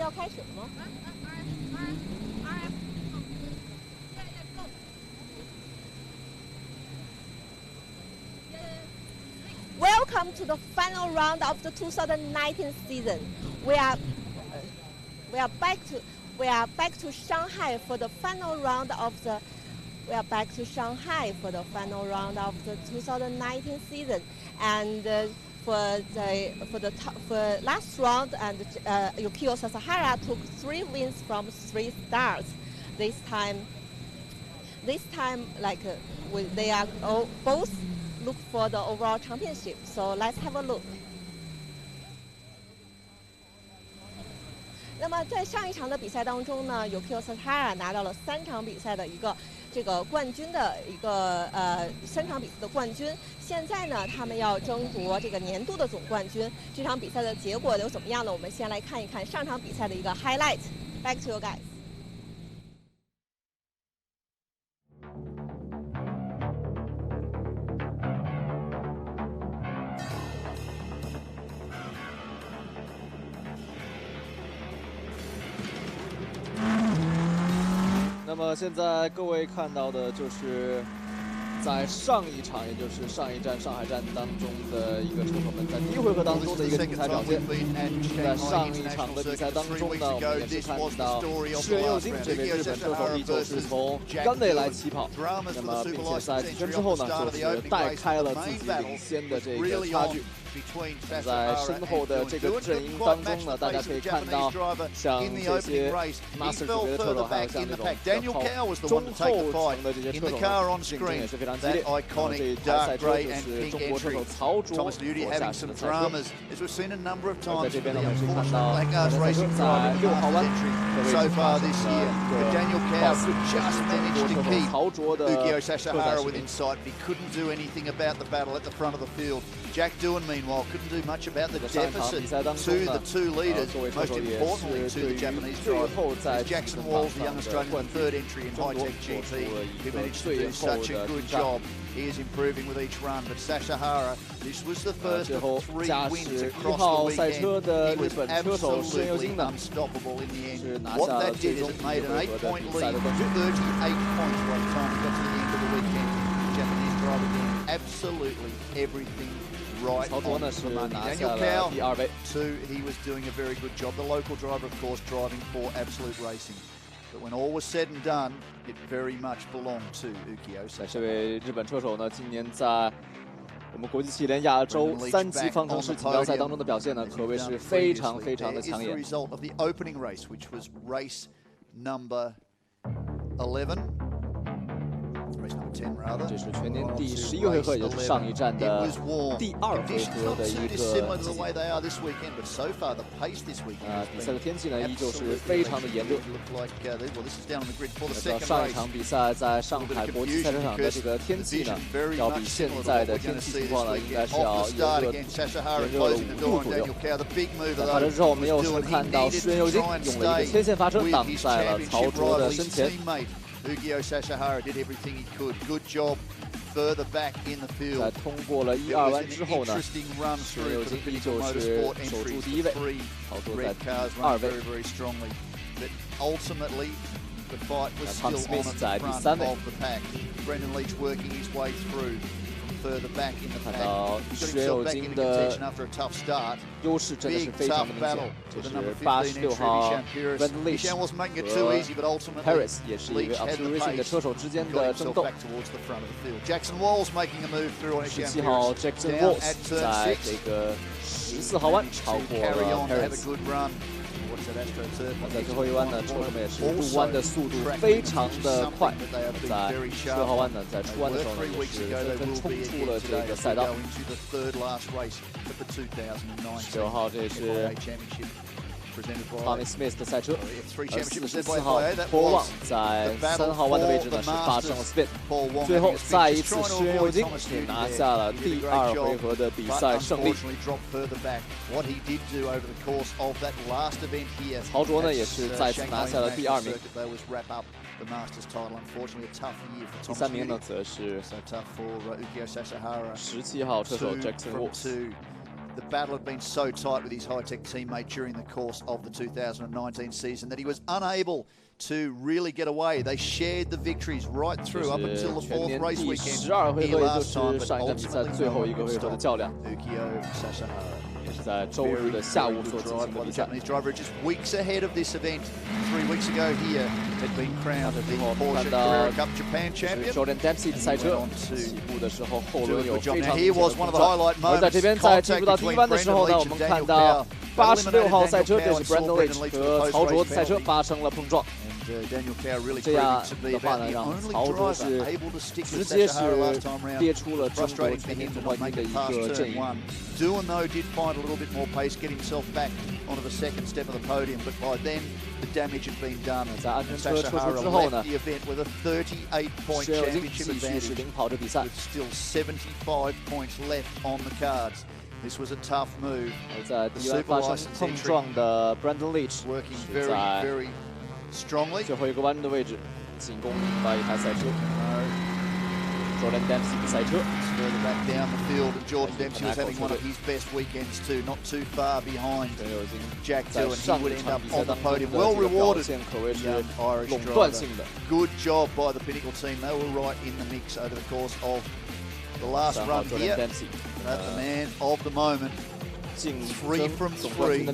要开始了吗？ Welcome to the final round of the 2019 season. We are back to Shanghai for the final round of the 2019 season, and for last round, and Yukio Sasahara took 3 wins from 3 starts. This time, they are both look for the overall championship. So let's have a look. 那么在上一场的比赛当中呢 ，Yukio Sasahara 拿到了3场比赛的一个冠军的3场比赛的冠军。现在呢，他们要争夺这个年度的总冠军。这场比赛的结果有怎么样呢？我们先来看一看上场比赛的一个 highlight. Back to you guys. 那么现在各位看到的就是在上一场，也就是上一站上海站当中的一个车手们在第1回合当中的一个精彩表现。在上一场的比赛当中呢，我们也是看到石原佑金这位日本车手依旧是从杆位来起跑，那么并且在起身之后呢，就是带开了自己领先的这个差距。 在身后的这个阵营当中呢，大家可以看到，像这些 Master 级别的车手，还有像这种中后程的这些车手，竞争也是非常激烈。这一台赛车就是中国车手曹卓所驾驶的赛车。在这边呢，我们是看到赛车在6号弯的位置发生了一个爆刺，中国车手曹卓的特赛视频。 Jack Doohan, meanwhile, couldn't do much about the deficit to the 2 leaders. Most importantly, to the Japanese driver, Jackson Walls, the young Australian, third entry in high-tech GT, who managed to do such a good job. He is improving with each run, but Sasahara, this was the first of 3 wins across the weekend. He was absolutely unstoppable in the end. What that did is it made an 8-point lead, 38 points by the time he got to the end of the weekend. The Japanese driver doing absolutely everything right on the money. Daniel Cow, too, he was doing a very good job. The local driver, of course, driving for Absolute Racing. But when all was said and done, it very much belonged to Yukio Sasahara. 这位日本车手呢，今年在我们国际汽联亚洲3级方程式锦标赛当中的表现呢，可谓是非常非常的抢眼。 result of the opening race, which was race number 11. 这是全年第11回合，也就是上一站的第2回合的一个比赛的天气呢，依旧是非常的炎热。上一场比赛在上海国际赛车场的这个天气呢，要比现在的天气情况呢，应该是要炎热了5度左右。在发车之后，我们又是看到石原佑金用了一个天线发车挡在了曹卓的身前。 Yukio Sasahara did everything he could. Good job further back in the field. 在通过了1、2弯之后呢，石原佑金依旧是守住第1位，曹卓在第2位。 But ultimately, the fight was still on at the front of the pack. Brendan Leach working his way through. Further back in the pack. He got himself back into contention after a tough start. 优势真的是非常的明显。这是86号 Brendan Leach 和 Paris 也是一位 Absolute Racing 的车手之间的争斗。Jackson Walls making a move through on 17号 Jackson Walls 在这个14号弯超过了 Paris。 在最后一弯呢，车手们也是入弯的速度非常的快，在16号弯呢，在出弯的时候呢，也是纷纷冲出了这个赛道。19号这是 Tommy Smith 的赛车，而44号 Paul Wang 在3号弯的位置呢是发生了 spin， 最后再一次石原佑金是拿下了第2回合的比赛胜利。曹卓呢也是再次拿下了第2名。 第3名呢则是17号车手 Jackson Walls。the battle had been so tight with his high-tech teammate during the course of the 2019 season that he was unable to really get away. They shared the victories right through up until the fourth race weekend here last time, but ultimately Ukio Sashihara. 在周日的下午所进行的比赛。 Japanese driver just weeks ahead of this event. 3 weeks ago here had been crowned the Porsche Carrera Cup Japan champion. Jordan Dempsey 的赛车起步的时候后轮有非常 Here was one of the highlight moments. 而在这边在进入到第一弯的时候呢，我们看到86号赛车，这是 Brandon Leach 和曹卓的赛车发生了碰撞。 这样的话呢，让曹卓是直接是跌出了中国全年总冠军的一个阵营。 Doohan though did find a little bit more pace, get himself back onto the second step of the podium, but by then the damage had been done. 在安全车撤出之后呢， the event with a 38-point championship advantage, 领跑这比赛 with still 75 points left on the cards. This was a tough move. 而在第一弯发生碰撞的 Brandon Leach working very strongly. 最后一个弯的位置进攻另一台赛车。 Jordan Dempsey 的赛车 further back down the field, and Jordan Dempsey was having one of his best weekends too, not too far behind Jack Tatuus, and he would end up on the podium. Well rewarded, young Irish driver. Good job by the Pinnacle team. They were right in the mix over the course of the last run here. But the man of the moment. 3 from 3,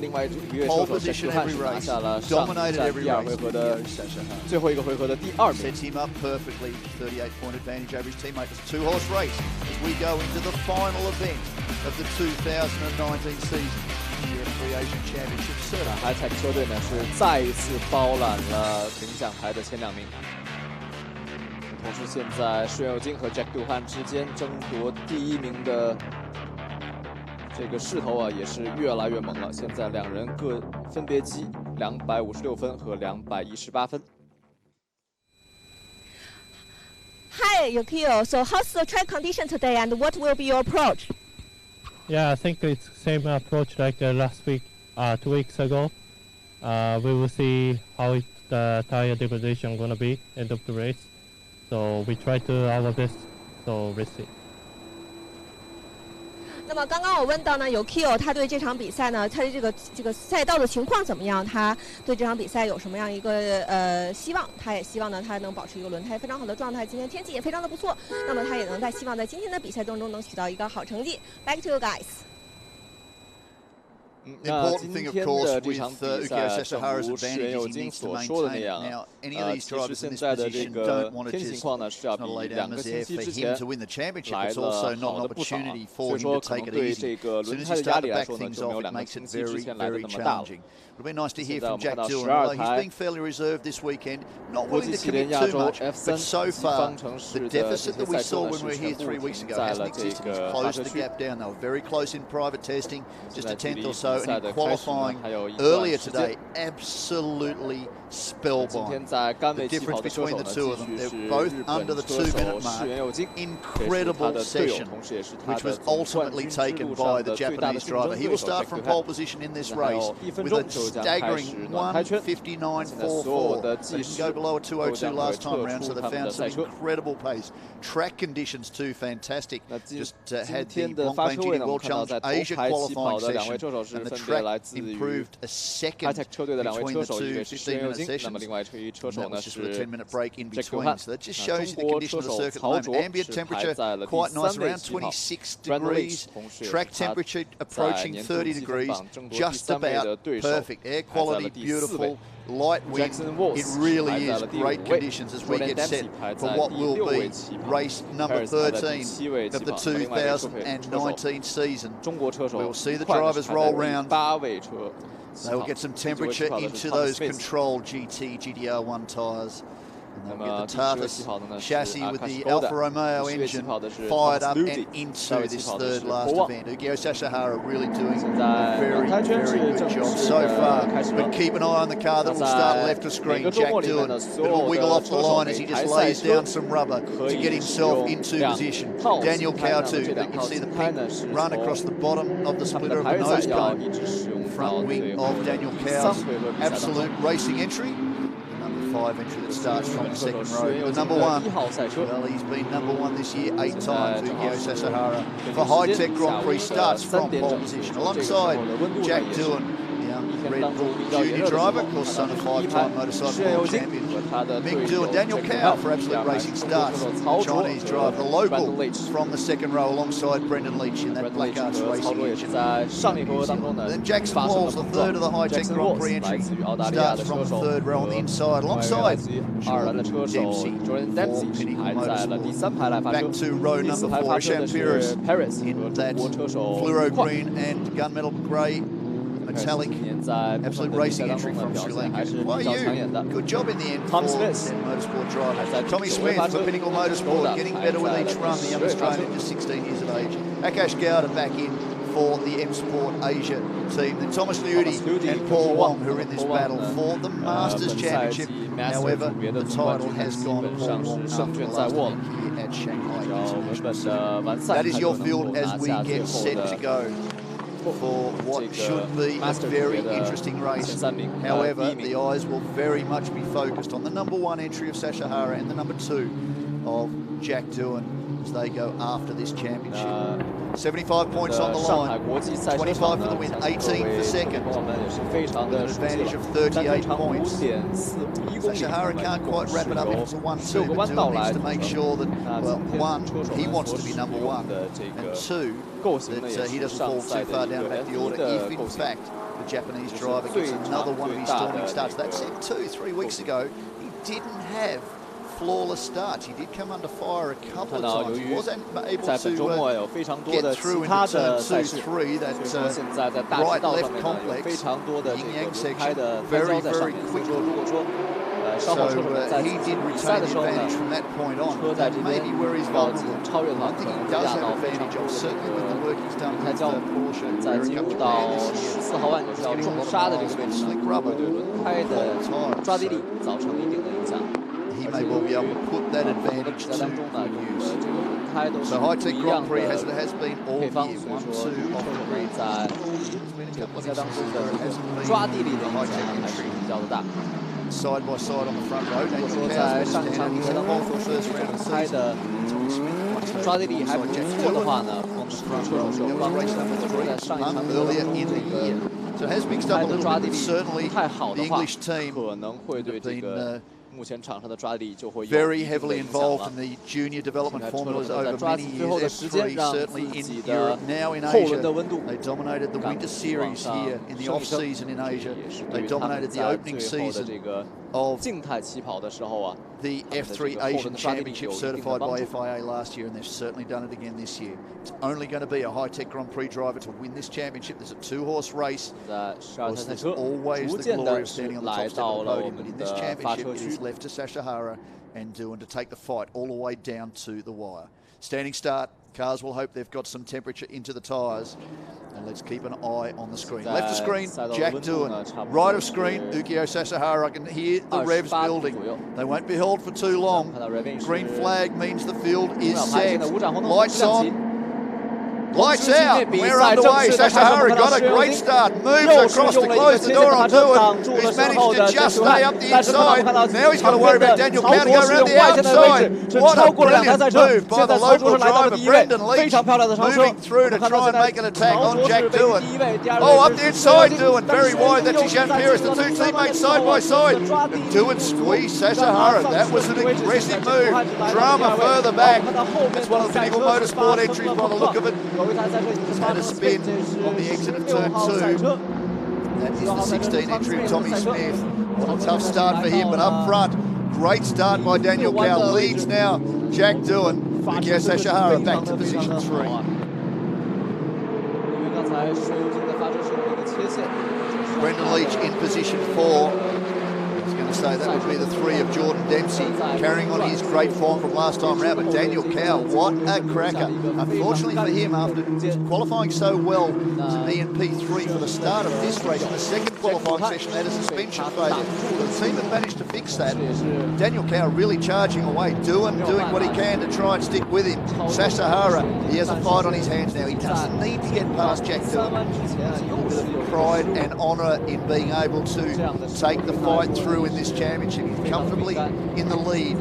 pole position every race, dominated every race. 最后一个回合的第2名 Sets him up perfectly, 38-point advantage over his teammate. It's a 2-horse race as we go into the final event of the 2019 season here at the Asian Championship. 上海彩车队呢是再一次包揽了领奖台的前2名。同时，现在施元有金和 Jack Doohan 之间争夺第1名的 这个势头啊，也是越来越猛了。现在2人各分别积256分和218分。Hi, Yukio. So how's the track condition today, and what will be your approach? Yeah, I think it's the same approach like last week, 2 weeks ago. We will see how the tire degradation gonna be end of the race. So we try to our best. So we'll see. 那么刚刚我问到呢，Yukio他对这场比赛呢，他的这个赛道的情况怎么样？他对这场比赛有什么样一个希望？他也希望呢，他能保持一个轮胎非常好的状态。今天天气也非常的不错，那么他也能希望在今天的比赛当中能取到一个好成绩。Back to you guys. Important thing, of course, with Ukio Sashihara's advantage is he needs to maintain. Now, any of these drivers in this position don't want to just lay down misère for him to win the championship. It's also not an opportunity for him to take it easy. As soon as you start to back things off, it makes it very challenging. It'll be nice to hear from Jack Doohan. Well, he's being fairly reserved this weekend, not willing to commit too much, but so far, the deficit that we saw when we were here 3 weeks ago hasn't existed. He's closed the gap down. They were very close in private testing, just a tenth or so, and in qualifying earlier today, absolutely spellbinding. The difference between the two of them, they're both under the 2-minute mark. Incredible session, which was ultimately taken by the Japanese driver. He will start from pole position in this race with a staggering 1:59.44. They can go below a 2:02 last time round, so they found some incredible pace. Track conditions too fantastic. Just had the Long Giti World Challenge Asia qualifying session, and the track improved a second between the two 15-minute sessions. And that was just with a 10-minute break in between. So that just shows you the condition of the circuit at the moment. Ambient temperature quite nice, around 26 degrees. Track temperature approaching 30 degrees, just about perfect. Air quality beautiful. Light wind, it really is great conditions as we get set for what will be race number 13 of the 2019 season. We'll see the drivers roll round. They will get some temperature into those controlled GT, GTR1 tyres. And they'll get the Tatuus chassis with the Alfa Romeo engine fired up and into this third last event. Ukio Sashihara really doing a very good job so far. But keep an eye on the car that will start left of screen. Jack Doohan. It will wiggle off the line as he just lays down some rubber to get himself into position. Daniel Kautu, you can see the pink run across the bottom of the splitter of the nose cone. Front wing of Daniel Kau's absolute racing entry. 5 entry that starts from the second row. The number 1, well, he's been number 1 this year 8 times. Ukyo Sasahara for High Tech Grand Prix starts from pole position alongside Jack Doohan, Red Bull junior driver, of course son of 5-time motorcycle world champion Ming Du, and Daniel Cao for Absolute Racing starts, the Chinese driver, the local from the second row alongside Brendan Leach in that Black Arts Racing engine. Then Jackson Walls, the third of the High Tech Grand Prix entry, starts from the third row on the inside alongside Jordan Dempsey for Pinnacle Motorsport. Back to row number 4, Isham Perez in that fluoro green and gunmetal grey metallic Absolute Racing entry from Sri Lanka. Why are you? Good job in the end for motorsport driver. Tommy Smith for Pinnacle Motorsport, getting better with each run, the young Australian, just 16 years of age. Akash Gowda back in for the M Sport Asia team. Then Thomas Liudi and Paul Wong, who are in this battle for the Masters Championship. However, the title has gone to Paul Wong after the last week here at Shanghai. That is your field as we get set to go for what should be a very interesting race. However, the eyes will very much be focused on the number 1 entry of Sasahara and the number 2 of Jack Doohan as they go after this championship. 75 points on the line, 25 for the win, 18 for second, with an advantage of 38 points. Sasahara can't quite wrap it up into 1-2, but Doohan needs to make sure that, well, 1, he wants to be number 1, and 2, that he doesn't fall too far down back the order if, in fact, the Japanese driver gets another one of his storming starts. That said, 2-3 weeks ago, he didn't have flawless starts. He did come under fire a couple of times. He wasn't able to get through into turn 2-3, that right-left complex, the yin-yang section, very, very quickly. So he did retain the advantage from that point on. That may be where he's vulnerable. One thing he does have advantage of, certainly with the work he's done with Porsche, where a couple of years he's getting a lot of slick rubber all the time. He may well be able to put that advantage to use. So High Tech Grand Prix has been all year 1-2 off the grid. There's been a couple of instances where it hasn't been the High Tech entry. Side by side on the front row. Daniel Cow's been standing. He's in the hole for the first round of the season. Tommy Smith, alongside Jack Doohan on the front row. That was race number 3 earlier in the year. So it has mixed up a little bit, but certainly the English team have been very heavily involved in the junior development formulas over many years. F3 certainly in Europe, now in Asia. They dominated the winter series here in the off-season in Asia. They dominated the opening season of the F3 Asian Championship certified by FIA last year, and they've certainly done it again this year. It's only going to be a High Tech Grand Prix driver to win this championship. There's a 2-horse race. There's always the glory of standing on the top step of the podium, but in this championship it is left to Sasahara and Doohan to take the fight all the way down to the wire. Standing start. Cars will hope they've got some temperature into the tyres. And let's keep an eye on the screen. Left of screen, Jack Doohan. Right of screen, Ukyo Sasahara. I can hear the revs building. They won't be held for too long. Green flag means the field is set. Lights on. Lights out, we're underway. Sasahara got a great start, moves across to close the door on Doohan, who's managed to just stay up the inside. Now he's got to worry about Daniel Cao to go around the outside. What a brilliant move by the local driver, Brendan Leach, moving through to try and make an attack on Jack Doohan. Oh, up the inside, Doohan, very wide. That's Isham Perez, the 2 teammates side by side. And Doohan squeezed Sasahara. That was an aggressive move. Drama further back. That's one of the Pinnacle Motorsport entries by the look of it. Had a spin on the exit of turn 2. That is the 16 entry of Tommy Smith. What a tough start for him, but up front, great start by Daniel Cao. Leads now Jack Doohan. Ukyo Sasahara back to position 3. Brendan Leach in position 4. Say that would be the 3 of Jordan Dempsey, carrying on his great form from last time round. But Daniel Cao, what a cracker. Unfortunately for him, after qualifying so well to be in P3 for the start of this race, in the second qualifying session, they had a suspension failure. The team have managed to fix that. Daniel Cao really charging away. Doohan doing what he can to try and stick with him. Sasahara, he has a fight on his hands now. He doesn't need to get past Jack Doohan. There's a little bit of pride and honour in being able to take the fight through in this championship. He's comfortably in the lead.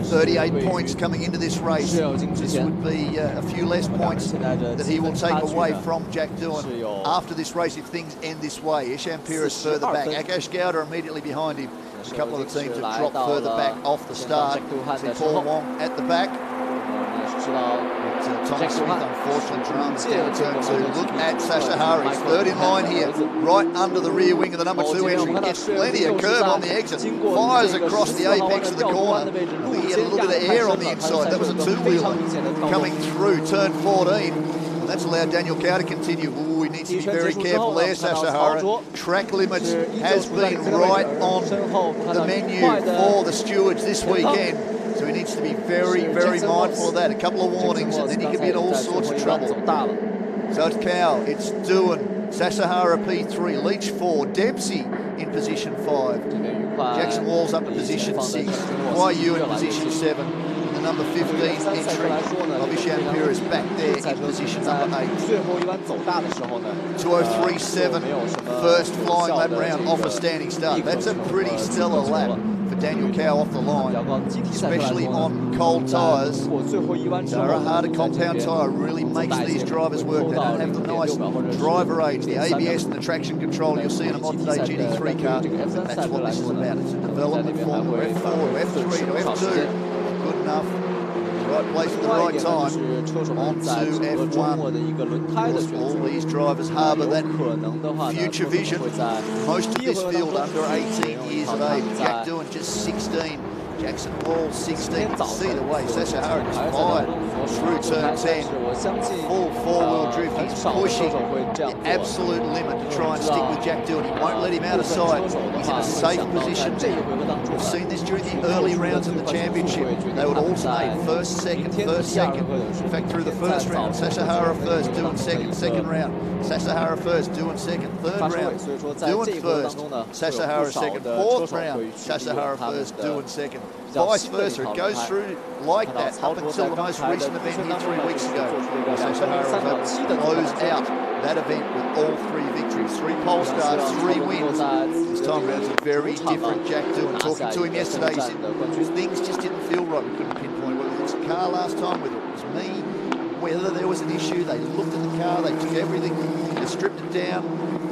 38 points coming into this race. This would be a few less points that he will take away from Jack Doohan after this race if things end this way. Isham Pires further back. Akash Gowda immediately behind him. A couple of the teams have dropped further back off the start. See Paul Wong at the back. Thomas Smith unfortunately drums down turn 2. Look at Sasha Hara. He's third in line here, right under the rear wing of the number 2 entry. Gets plenty of curve on the exit. Fires across the apex of the corner. I think he had a little bit of air on the inside. That was a two-wheeler coming through turn 14. And that's allowed Daniel Cow to continue. Ooh, he needs to be very careful there, Sasha Hara. Track limits has been right on the menu for the stewards this weekend. So he needs to be very, very mindful of that. A couple of warnings and then he could be in all sorts of trouble. So it's Cow, it's Doohan, Sasha Hara P3, Leach 4, Dempsey in position 5. Jackson Walls up to position 6, YU in position 7. And the number 15 entry of Isham Pires back there in position number 8. 2:03.7, first flying lap round off a standing start. That's a pretty stellar lap for Daniel Cow off the line, especially on cold tyres. So a harder compound tyre really makes these drivers work. They don't have the nice driver aids, the ABS and the traction control you'll see in a modern day GT3 car. That's what this is about. It's a development formula. F4 to F3 to F2. Good enough. Right place at the right time. On to F1. All these drivers harbour that future vision. Most of this field under 18 years of age. Jack Doohan just 16. Jackson Wall 16. You can see the way Sasha Hara just fired through turn 10. Full four-wheel drift. He's pushing the absolute limit to try and stick with Jack Doohan. He won't let him out of sight. He's in a safe position now. We've seen this during the early rounds of the championship. They would alternate first, second, first, second. In fact, through the first round, Sasha Hara first, Doohan second, second round. Sasha Hara first, Doohan second, third round. Doohan first, Sasha Hara second, fourth round. Sasha Hara first, Doohan second. Vice versa, it goes through like that up until the most recent event here 3 weeks ago. Sasha Hara was able to close out that event with all 3 victories, 3 pole starts, 3 wins. This time around it's a very different Jack Doohan. Talking to him yesterday, he said things just didn't feel right. We couldn't pinpoint whether it was the car last time, whether it was me, whether there was an issue. They looked at the car, they took everything, they stripped it down,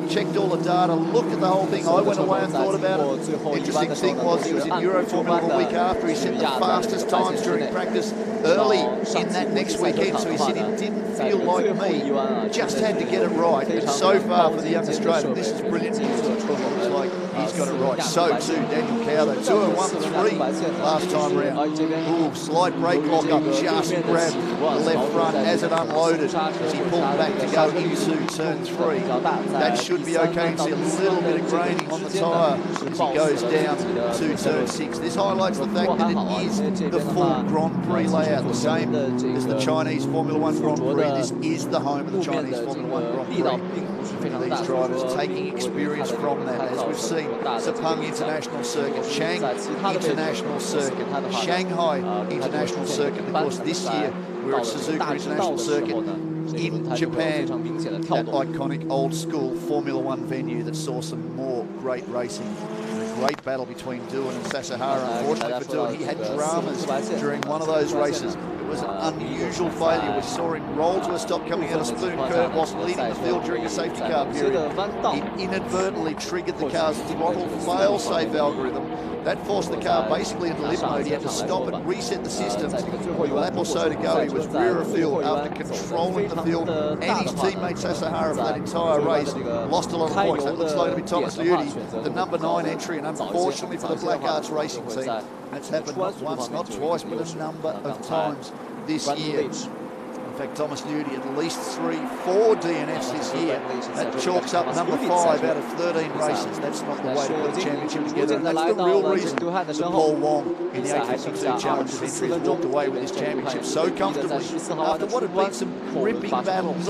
checked all the data, looked at the whole thing. I went away and thought about it. Interesting thing was he was in Euro Formula a week after. He set the fastest times during practice early in that next weekend. So he said it didn't feel like me. Just had to get it right. And so far for the young Australian, this is brilliant news. It looks like he's got it right. So too Daniel Cow, though. 2:01.3 last time round. Ooh, slight brake lock up, just grabbed the left front as it unloaded as he pulled back to go into turn 3. That should be okay. You can see a little bit of graining on the tyre as he goes down to turn 6. This highlights the fact that it is the full Grand Prix layout, the same as the Chinese Formula 1 Grand Prix. This is the home of the Chinese Formula 1 Grand Prix. These drivers taking experience from that, as we've seen. Sepang International Circuit, Chang International Circuit, Shanghai International Circuit. Of course, this year we're at Suzuka International Circuit in Japan, that iconic old school Formula 1 venue that saw some more great racing. And a great battle between Doohan and Sasha Hara. Unfortunately for Doohan, he had dramas during one of those races. It was an unusual failure. We saw him roll to a stop coming out of Spoon Curve whilst leading the field during a safety car period. He inadvertently triggered the car's throttle fail-safe algorithm. That forced the car basically into limp mode. He had to stop and reset the system. With a lap or so to go, he was rear of field after controlling the field. And his teammate Sasha Hara for that entire race lost a lot of points. That looks like to be Thomas Liudi, the number 9 entry, and unfortunately for the Black Arts Racing team, that's happened not once, not twice, but a number of times this year. In fact, Thomas Liudi at least 3-4 DNFs this year. That chalks up number 5 out of 13 races. That's not the way to put a championship together. And that's the real reason that Paul Wong in the 852 Challengers entry has walked away with his championship so comfortably after what had been some gripping battles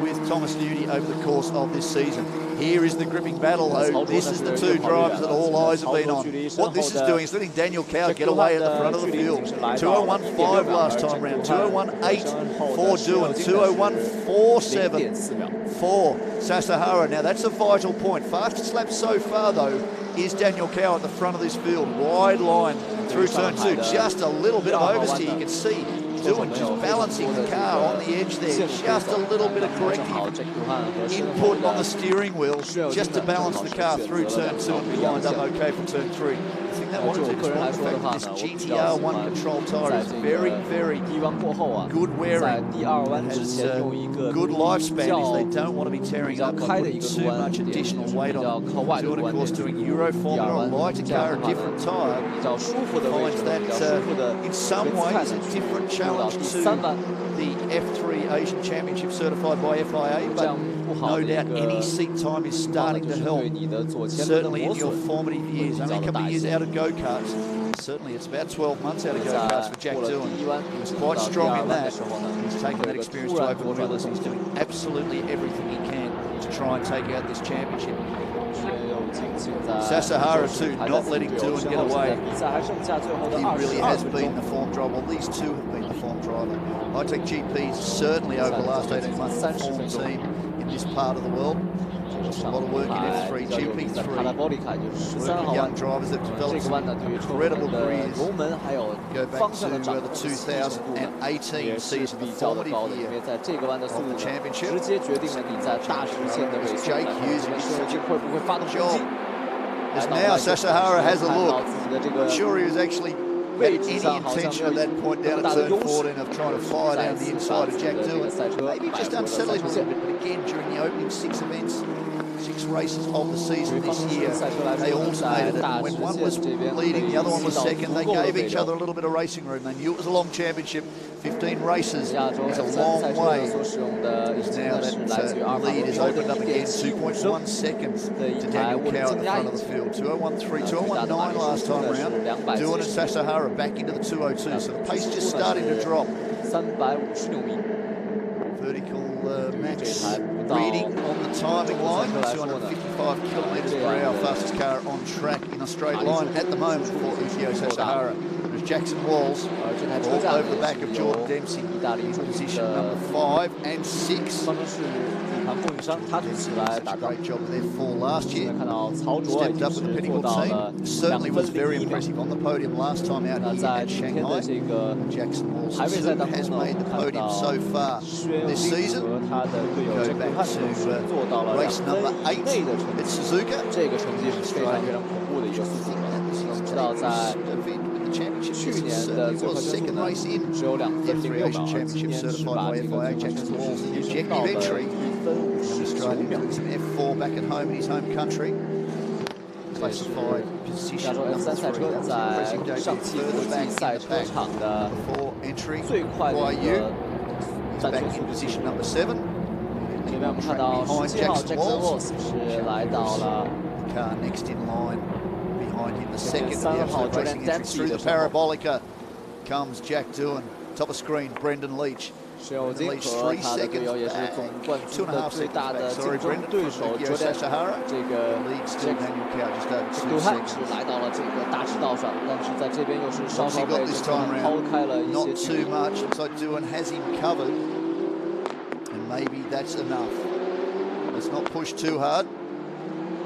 with Thomas Liudi over the course of this season. Here is the gripping battle, though. This is the 2 drivers that all eyes have been on. What this is doing is letting Daniel Cow get away at the front of the field. 2:01.5 last time round, 2:01.8 for Doohan, 2:01.4 4.7 for Sasahara. Now that's a vital point. Fastest lap so far though is Daniel Cow at the front of this field. Wide line through turn 2. Just a little bit of oversteer. You can see Doing just balancing the car on the edge there. Just a little bit of corrective input on the steering wheel just to balance the car through turn 2 and be lined up okay for turn 3. I think that wanted to explain the fact that this GTR1 control tyre is very, very good wearing. It has good lifespan as they don't want to be tearing up by putting too much additional weight on. Doing, of course, doing Euro Formula, a lighter car, a different tyre, finds that in some ways a different challenge to the F3 Asian Championship certified by FIA, but no doubt any seat time is starting to help, certainly in your formative years. Only a couple of years out of go-karts. Certainly it's about 12 months out of go-karts for Jack Doohan. He was quite strong in that. He's taken that experience to open wheels. He's doing absolutely everything he can to try and take out this championship. Sasahara too, not letting Doohan get away. He really has been the form driver. Well, these two have been the form driver. High-Tech GP certainly over the last 18 months the form team in this part of the world. There's a lot of work in F3, GP3. Working young drivers that have developed some incredible careers. Go back to the 2018 season, the formative year of the championship. Jake Hughes did such a good job. As now Sasahara has a look. I'm sure he was actually had any intention at that point down at turn 14 of trying to fire down the inside of Jack Doohan. Maybe just unsettling a little bit, but again during the opening 6 events, 6 races of the season this year, they alternated it. When one was leading, the other one was second, they gave each other a little bit of racing room. They knew it was a long championship. 15 races is a long way. Now that lead is opened up again, 2.1 seconds to Daniel Cow at the front of the field. 2:01.3, 2:01.9 last time around. Doohan and Sasahara back into the 2:02, so the pace just starting to drop. Vertical max reading on the timing line, 255 kilometres per hour, fastest car on track in a straight line at the moment for Ukio Sasahara. There's Jackson Walls all over the back of Jordan Dempsey in position number 5 and 6. Great job with their 4 last year. Stepped up with the Pinnacle team. Certainly was very impressive on the podium last time out here at Shanghai. Jackson Walls certainly has made the podium so far this season. Go back to race number 8 at Suzuka. Was second race in the F3 Asian Championship certified by FIA. Jackson Walls the objective entry. Australian doing some F4 back at home in his home country. Classified position number 3. That was impressive debut further back in the pack before entry. YU is back in position number 7. Behind Jackson Walls. The car next in line. Behind him, the second of the absolute racing entry through the Parabolica comes Jack Doohan. Top of screen, Brendan Leach. Brendan Leach 3 seconds back, 2.5 seconds back. Sorry, Brendan, from Ukio Sasahara. Leads still Daniel Cow just over 2 seconds. What's he got this time around? Not too much. Looks like Doohan has him covered. And maybe that's enough. Let's not push too hard.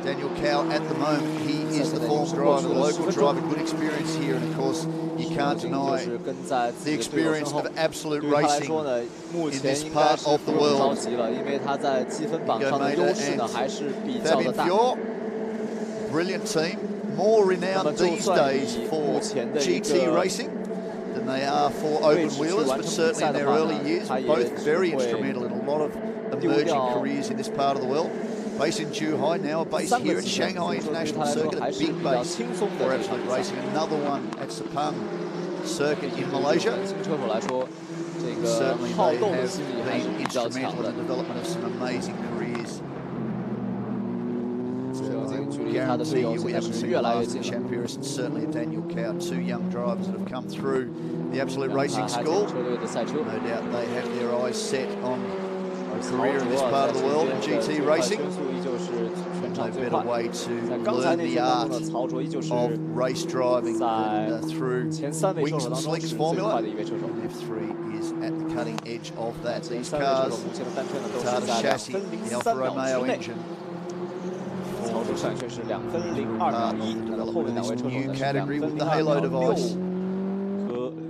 Daniel Cow at the moment, he is the form driver, the local driver, good experience here, and of course you can't deny the experience of absolute racing in this part of the world. Ingo Maida and Fabian Fior, brilliant team, more renowned these days for GT racing than they are for open wheelers, but certainly in their early years, both very instrumental in a lot of emerging careers in this part of the world. Base in Zhuhai, now a base here at Shanghai International Circuit, a big base for absolute racing. Another one at Sepang Circuit in Malaysia. Certainly they have been instrumental in the development of some amazing careers. So I will guarantee you we haven't seen the last of Champiris and certainly Daniel Cow, 2 young drivers that have come through the absolute racing school. No doubt they have their eyes set on a career in this part of the world in GT racing. No better way to learn the art of race driving than through Wings and Slicks formula. F3 is at the cutting edge of that. These cars, the Tata chassis, the Alfa Romeo engine. Development of this new category with the Halo device.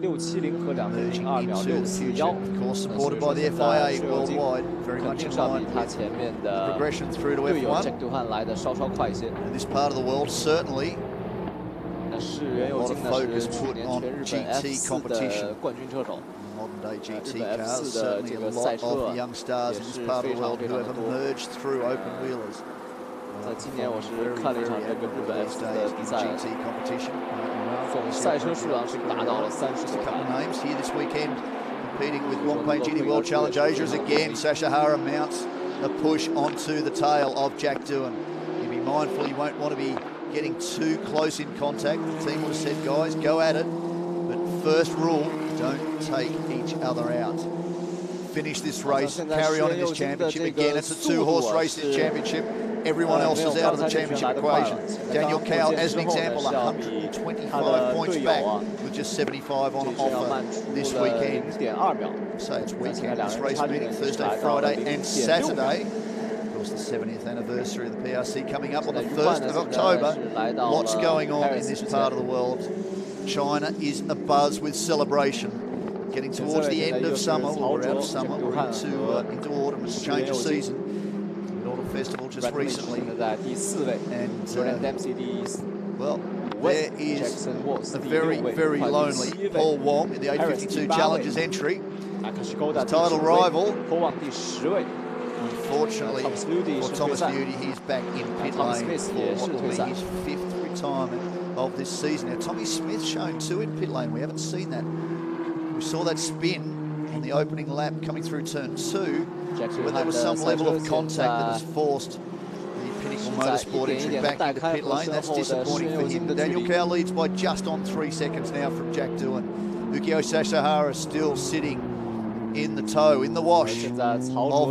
Merging into the future, of course, supported by the FIA worldwide, very much in line with the progression through to F1. In this part of the world, certainly a lot of focus put on GT competition. Modern-day GT cars, certainly a lot of young stars in this part of the world who have emerged through open wheelers. 在今年我是看了一场这个日本 F 的比赛，总赛车数量是达到了30多台。 names here this weekend, competing with Longpei GT World Challenge Asia's again. Sasha Hara mounts a push onto the tail of Jack Doohan. You be mindful, you won't want to be getting too close in contact. The team would have said, guys, go at it. But first rule, don't take each other out. Finish this race, carry on in this championship. Again, it's a two-horse race, this championship. Everyone else is out of the championship equation. Daniel Cowell, as an example, 125 points back with just 75 on offer this weekend. So it's weekend, this race meeting Thursday, Friday and Saturday. Of course, the 70th anniversary of the PRC coming up on the 1st of October. Lots going on in this part of the world. China is abuzz with celebration. Getting towards the end of summer, well, we're out of summer, we're into autumn, it's a change of season. Festival just recently, and well, there is a very, very lonely Paul Wong in the 852 Challengers entry. His title rival, unfortunately, for Thomas Beauty, he's back in pit lane for what will be his 5th retirement of this season. Now, Tommy Smith shown 2 in pit lane. We haven't seen that. We saw that spin on the opening lap coming through turn 2, when there was some level of contact that has forced the Pinnacle Motorsport entry back into pit lane. That's disappointing for him. Daniel Cowell leads by just on 3 seconds now from Jack Doohan. Ukyo Sashihara still sitting in the tow, in the wash of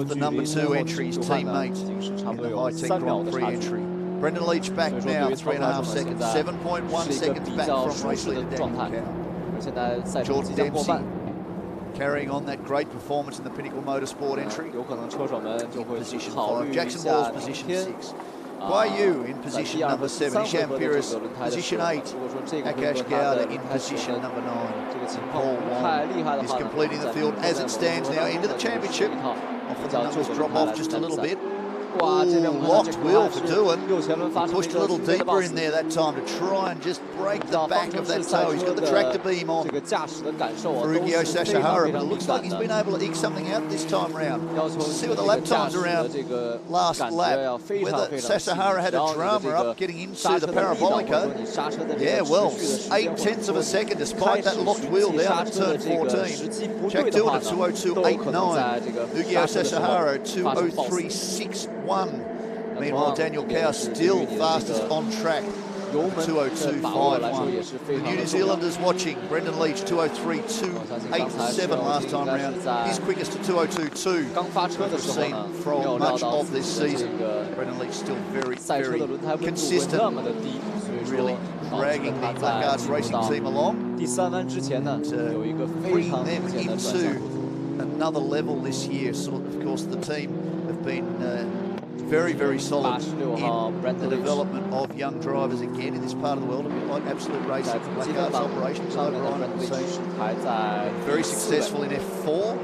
the number 2 entry's teammate in the high-tech Grand Prix entry. Brendan Leach back now, 3.5 seconds, 7.1 seconds back from race leader Daniel Cowell. Jordan Dempsey carrying on that great performance in the Pinnacle Motorsport entry. Position 5. Jackson Wall's position 6. Guai Yu in position number 7. Isham Pires position 8. Akash Gowda in position number 9. Paul Wong is completing the field as it stands now into the championship. Often the numbers drop off just a little bit. Locked wheel for Doohan. Pushed a little deeper in there that time to try and just break the back of that toe. He's got the tractor beam on for Ukyo Sashihara, but it looks like he's been able to eke something out this time round. We'll see what the lap times around last lap. Whether Sashihara had a drama up getting into the parabolica. Yeah, well, 0.8 of a second despite that locked wheel down at turn 14. Jack Doohan at 2:02.89. Ukyo Sashihara 2:03.61. Meanwhile, Daniel Cowell still fastest on track, 2:02.51. The New Zealanders watching, Brendan Leach 2:03.287 last time round. He's quickest to 2:02.2 we've seen from much of this season. Brendan Leach still very, very consistent, really dragging the Blackguards racing team along and bringing them into another level this year. So, of course, the team have been very, very solid in the development of young drivers again in this part of the world, a bit like Absolute Racing, Blackguards operations over on. Very successful in F4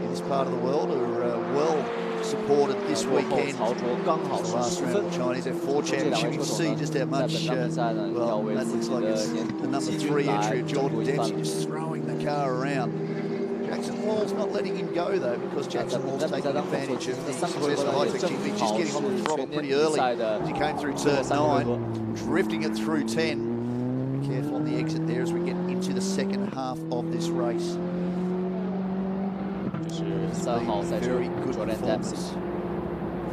in this part of the world, are well supported this weekend. The last round of the Chinese F4 Championship, you can see just how much, well, that looks like it's the number 3 entry of Jordan Dempsey, just throwing the car around. Jackson Wall's not letting him go though, because Jackson Wall's taking advantage of the success of the high-tech GP, just getting on the throttle pretty early as he came through turn 9, drifting it through 10. Be careful on the exit there as we get into the second half of this race. Very good performance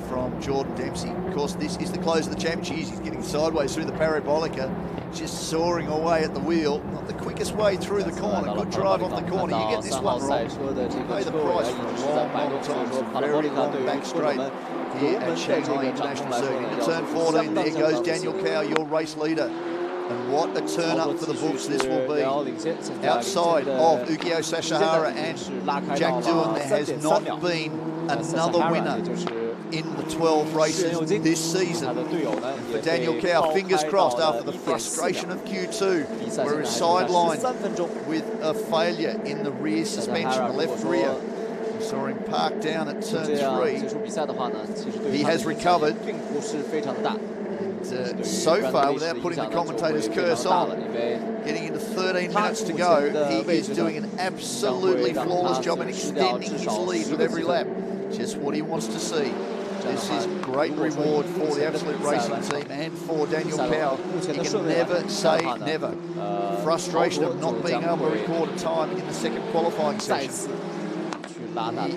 from Jordan Dempsey. Of course, this is the close of the championship. He's getting sideways through the parabolica, just soaring away at the wheel. Not the quickest way through the corner. Good drive off the corner. You get this one wrong, you pay the price for a long, long time. Some very long back straight here at Shanghai International Circuit. Into turn 14, there goes Daniel Cowell, your race leader. And what a turn up for the books this will be. Outside of Ukyo Sashihara and Jack Doohan, there has not been another winner in the 12 races this season. And for Daniel Cow, fingers crossed after the frustration of Q2, where he was sidelined with a failure in the rear suspension, the left rear. We saw him park down at turn 3. He has recovered. And so far, without putting the commentator's curse on, getting into 13 minutes to go, he is doing an absolutely flawless job and extending his lead with every lap. Just what he wants to see. This is great reward for the Absolute Racing team and for Daniel Cow. He can never say never. Frustration of not being able to record a time in the second qualifying session.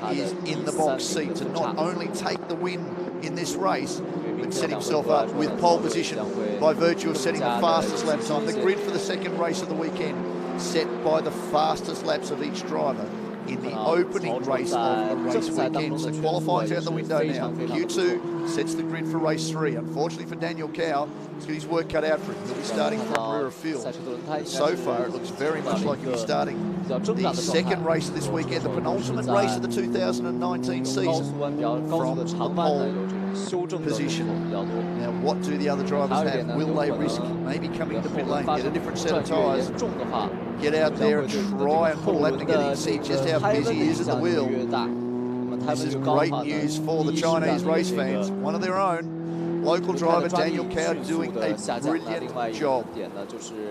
He is in the box seat to not only take the win in this race, but set himself up with pole position by virtue of setting the fastest lap time. The grid for the second race of the weekend set by the fastest laps of each driver in the opening race of the race weekend. So qualifying's out the window now. Q2 sets the grid for race 3. Unfortunately for Daniel Cow, he's got his work cut out for him. He'll be starting from rear of field. But so far, it looks very much like he'll be starting the second race of this weekend, the penultimate race of the 2019 season, from the pole position. Now, what do the other drivers have? Will they risk maybe coming into pit lane, get a different set of tyres, get out there and try and put a lap together and see just how busy he is at the wheel? This is great news for the Chinese race fans. One of their own. Local driver Daniel Cow doing a brilliant job.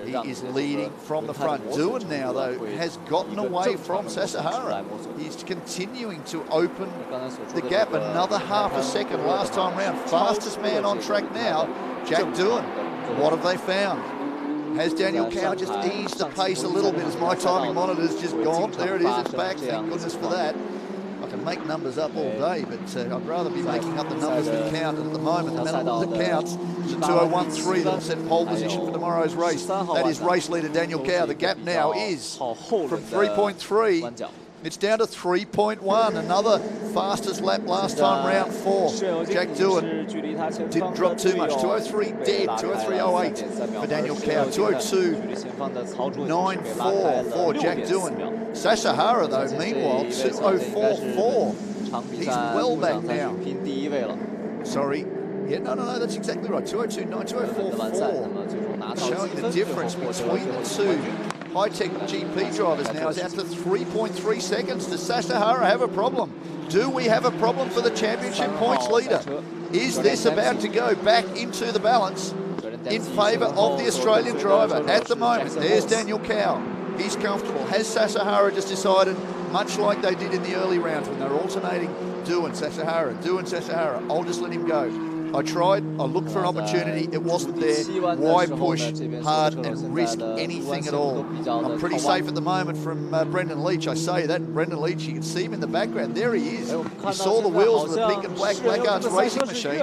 He is leading from the front. Doohan now, though, has gotten away from Sashihara. He's continuing to open the gap another half a second last time round. Fastest man on track now, Jack Doohan. What have they found? Has Daniel Cow just eased the pace a little bit as my timing monitor's just gone? There it is, it's back, thank goodness for that. I can make numbers up all day, but I'd rather be making up the numbers that count. And at the moment, the medal that counts is a 2:01.3 that'll set pole position for tomorrow's race. That is race leader Daniel Cow. The gap now is from 3.3. It's down to 3.1. Another fastest lap last time round for Jack Doohan. Didn't drop too much. 2:03 dead. 2:03.08 for Daniel Cow. 2:02.94 for Jack Doohan. Sashihara, though, meanwhile, 2:04.4. He's well back now. Sorry. Yeah, no, that's exactly right. 2:02.9, 2:04.4. Showing the difference between the two high-tech GP drivers now is out to 3.3 seconds. Does Sashihara have a problem? Do we have a problem for the championship points leader? Is this about to go back into the balance in favour of the Australian driver? At the moment, there's Daniel Cow. He's comfortable. Has Sashihara just decided, much like they did in the early rounds when they were alternating Doohan, Sashihara, I'll just let him go. I tried, I looked for an opportunity, it wasn't there. Why push hard and risk anything at all? I'm pretty safe at the moment from Brendan Leach, I say that. Brendan Leach, you can see him in the background, there he is. You saw the wheels of the pink and black Arts racing machine.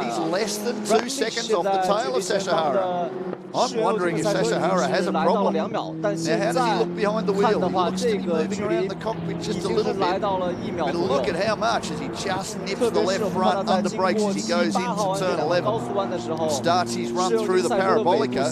He's less than 2 seconds off the tail of Sashihara. I'm wondering if Sashihara has a problem. Now, how does he look behind the wheel? He looks to be moving around the cockpit just a little bit. But look at how much as he just nips the left front under brakes as he goes into turn 11. Starts his run through the parabolica.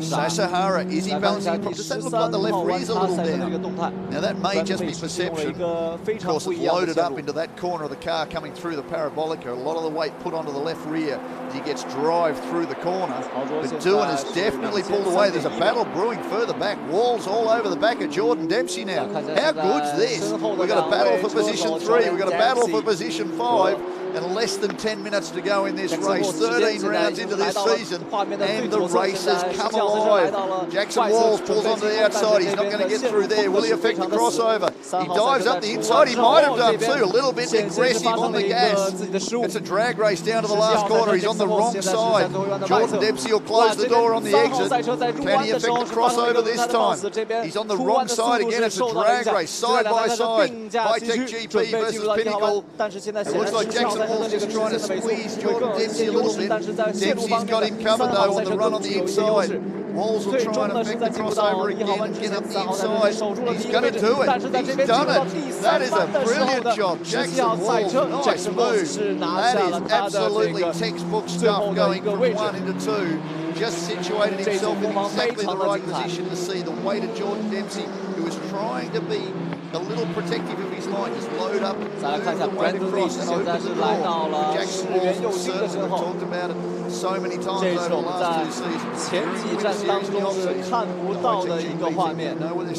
Sashihara, is he balancing? Does that look like the left rear's a little down? Now, that may just be perception. Of course, it's loaded up into that corner of the car coming through the parabolica. A lot of the weight put onto the left rear as he gets drive through the corner. But Doohan has definitely pulled away. There's a battle brewing further back. Walls all over the back of Jordan Dempsey now. How good's this? We've got a battle for position 3. We've got a battle for position 5. And less than 10 minutes to go in this race. 13 rounds into this season, and the race has come alive. Jackson Walls pulls onto the outside. He's not going to get through there. Will he affect the crossover? He dives up the inside. He might have done too. A little bit aggressive on the gas. It's a drag race down to the last corner. He's on the wrong side. Jordan Dempsey will close the door on the exit. Can he affect the crossover this time? He's on the wrong side again. It's a drag race, side by side. High-tech GP versus Pinnacle. It looks like Jackson Walls just trying to squeeze Jordan Dempsey a little bit. Dempsey's got him covered though on the run on the inside. Walls will try and affect the crossover again and get up the inside. He's going to do it. He's done it. That is a brilliant job. Jackson Walls, nice move. That is absolutely textbook stuff, going from 1 into 2. just situated himself in exactly the right position to see the weighted Jordan Dempsey, who was trying to be a little protective of his line, just load up and move the weight across and open the door. Jackson Walls certainly, we've talked about it so many times over the last 2 seasons. 前几站当中是看不到的一个画面，无人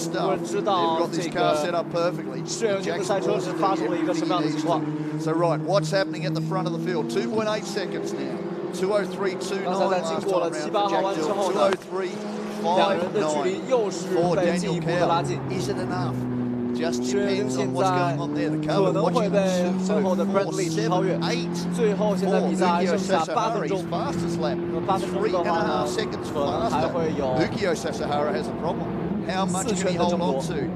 知道这个世界级赛车是发生了一个什么样的情况。 So right, what's happening at the front of the field? 2.8 seconds now. 2:03.29 last time round for Jack Dillon. 2:03.59 for Daniel Cow. Is it enough? Just depends on what's going on there. The car watching 2:04.78 for Ukio Sasahara. His fastest lap. 3.5 seconds faster. Ukio Sasahara has a problem. How much can he hold on to?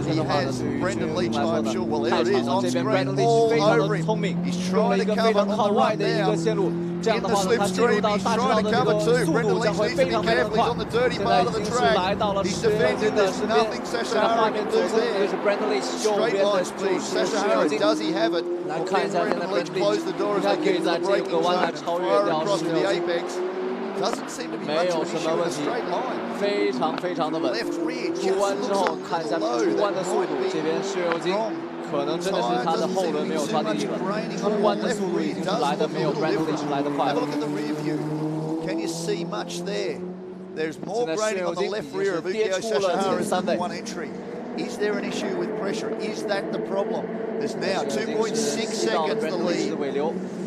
He has Brendan Leach, I'm sure. Well, there it is on screen, all over him. He's trying to cover on the run now. In the slipstream, he's trying to cover too. Brendan Leach needs to be careful. He's on the dirty part of the track. He's defended. There's nothing Sasahara can do there. Straight line speed. Sasahara, does he have it? Or can Brendan Leach close the door as they get into the braking zone and fire across to the apex? Doesn't seem to be much of an issue in a straight line. 非常的稳。出弯之后看一下出弯的速度，这边石油金可能真的是他的后轮没有抓地力了。出弯的速度已经是来的没有 Bradley 是来的快了。 Can you see much there? There's more graining on the left rear of Ukio Sasahara's number 1 entry. Is there an issue with pressure? Is that the problem? There's now 2.6 seconds to lead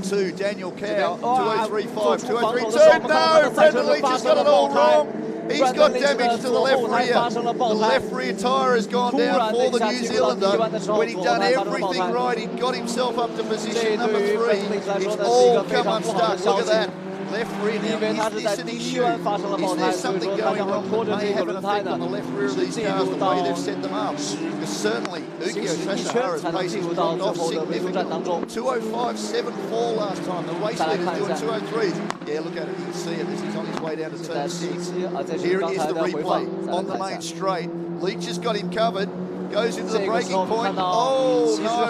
to Daniel Cow. 2:03.5, 2:03.2. No, Brendan Leach has got it all wrong. He's got damage to the left rear. The left rear tyre has gone down for the New Zealander. When he'd done everything right, he'd got himself up to position number 3. It's all come unstuck. Look at that. Left rear now, is this an issue? Is there something going wrong that may have an effect on the left rear of these cars, the way they've set them up? Because certainly, Ukio Sasahara's pace has dropped off significantly. 2:05.74 last time, the race leader's doing 2:03s. Yeah, look at it, you can see it, he's on his way down to turn 6. Here is the replay, on the main straight. Leach has got him covered. Goes into the braking point. Oh no!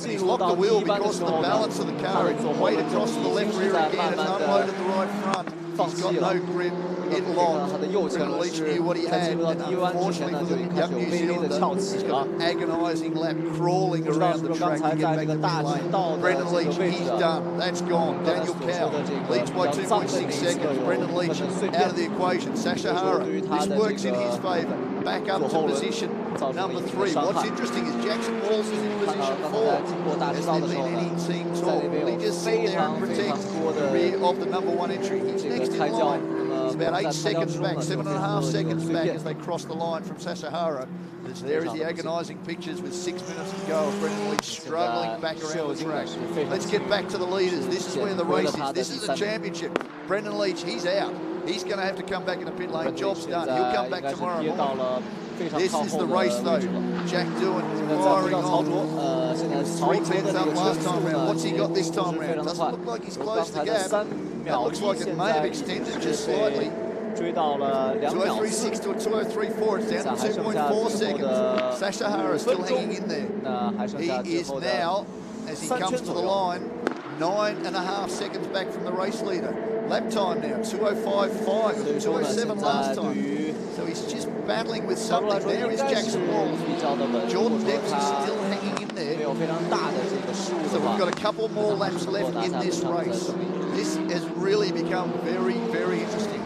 He's locked the wheel because of the balance of the car. It's weight across to the left rear again. It's unloaded the right front. He's got no grip. It locked. Brendan Leach knew what he had, and unfortunately for the young New Zealander, he's got an agonising lap crawling around the track to get back to the lane. Brendan Leach, he's done. That's gone. Daniel Cow leads by 2.6 seconds. Brendan Leach out of the equation. Sasahara, this works in his favour. Back up to position number 3. What's interesting is Jackson Walls is in position 4. Has there been any team talk? Will he just sit there and protect the rear of the number 1 entry? He's next in line. He's about 8 seconds back, 7.5 seconds back as they cross the line from Sasahara. There is the agonising pictures with 6 minutes to go of Brendan Leach struggling back around the track. Let's get back to the leaders. This is where the race is. This is the championship. Brendan Leach, he's out. He's going to have to come back in the pit lane. Job's done. He'll come back tomorrow morning. This is the race though. Jack Dillon firing on. 3 tenths up last time round. What's he got this time round? Doesn't look like he's closed the gap. That looks like it may have extended just slightly. 2:03.6 to a 2:03.4. It's down to 2.4 seconds. Sasahara still hanging in there. He is now, as he comes to the line, 9.5 seconds back from the race leader. Lap time now, 2:05.5, 2:07 last time. So he's just battling with something. There is Jackson Walls. Jordan Dempsey still hanging in there. So we've got a couple more laps left in this race. This has really become very, very interesting.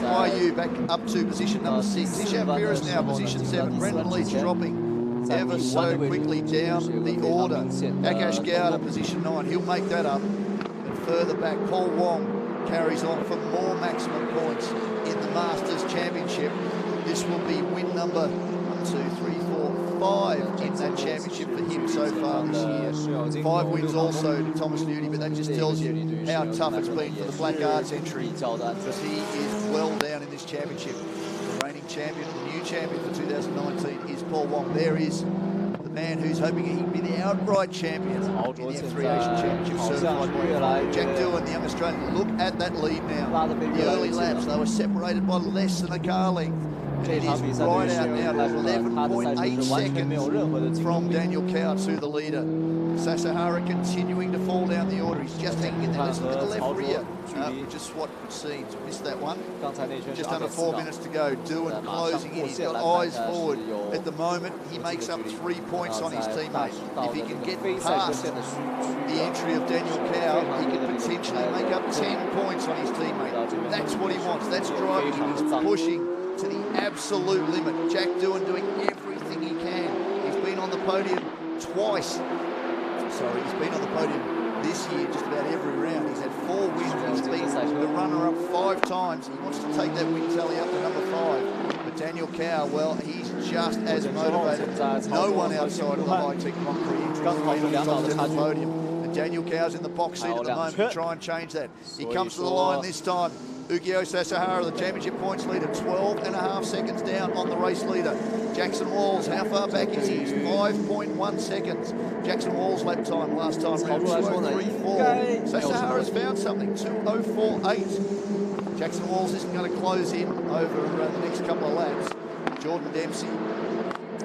YU back up to position number 6. Ishan Perez now position 7. Brendan Leach dropping ever so quickly down the order. Akash Gowda position 9. He'll make that up. And further back, Paul Wong carries on for more maximum points in the Masters Championship. This will be win number 1, 2, 3, 4, 5 in that championship for him so far this year. 5 wins also to Thomas Newdy, but that just tells you how tough it's been for the Black Arts entry, because he is well down in this championship. The reigning champion, the new champion for 2019 is Paul Wong. There is the man who's hoping he can be the outright champion in the F3 Asian Championship certified. Jack Dillon, the young Australian, look at that lead now. The early laps, they were separated by less than a car length. And it is right out now to 11.8 seconds from Daniel Cow to the leader. Sasahara continuing to fall down the order. He's just hanging in there. Listen to the left rear. Just what could seem. Missed that one. Just under 4 minutes to go. Doohan closing in. He's got eyes forward. At the moment, he makes up 3 points on his teammate. If he can get past the entry of Daniel Cow, he can potentially make up 10 points on his teammate. That's what he wants. That's driving him. He's pushing to the absolute limit. Jack Doohan doing everything he can. He's been on the podium twice. Sorry, he's been on the podium this year just about every round. He's had 4 wins. He's been the runner-up 5 times. He wants to take that win tally up to number 5. But Daniel Cow, well, he's just as motivated. No one outside of the high-tech Grand Prix entry on the podium. And Daniel Cow's in the box seat at the moment to try and change that. He comes to the line this time. Ugio Sasahara, the championship points leader, 12.5 seconds down on the race leader. Jackson Walls, how far back is he? He's 5.1 seconds. Jackson Walls' lap time last time round, 2:03.4. Sasahara's found something, 2:04.8. Jackson Walls isn't going to close in over the next couple of laps. Jordan Dempsey,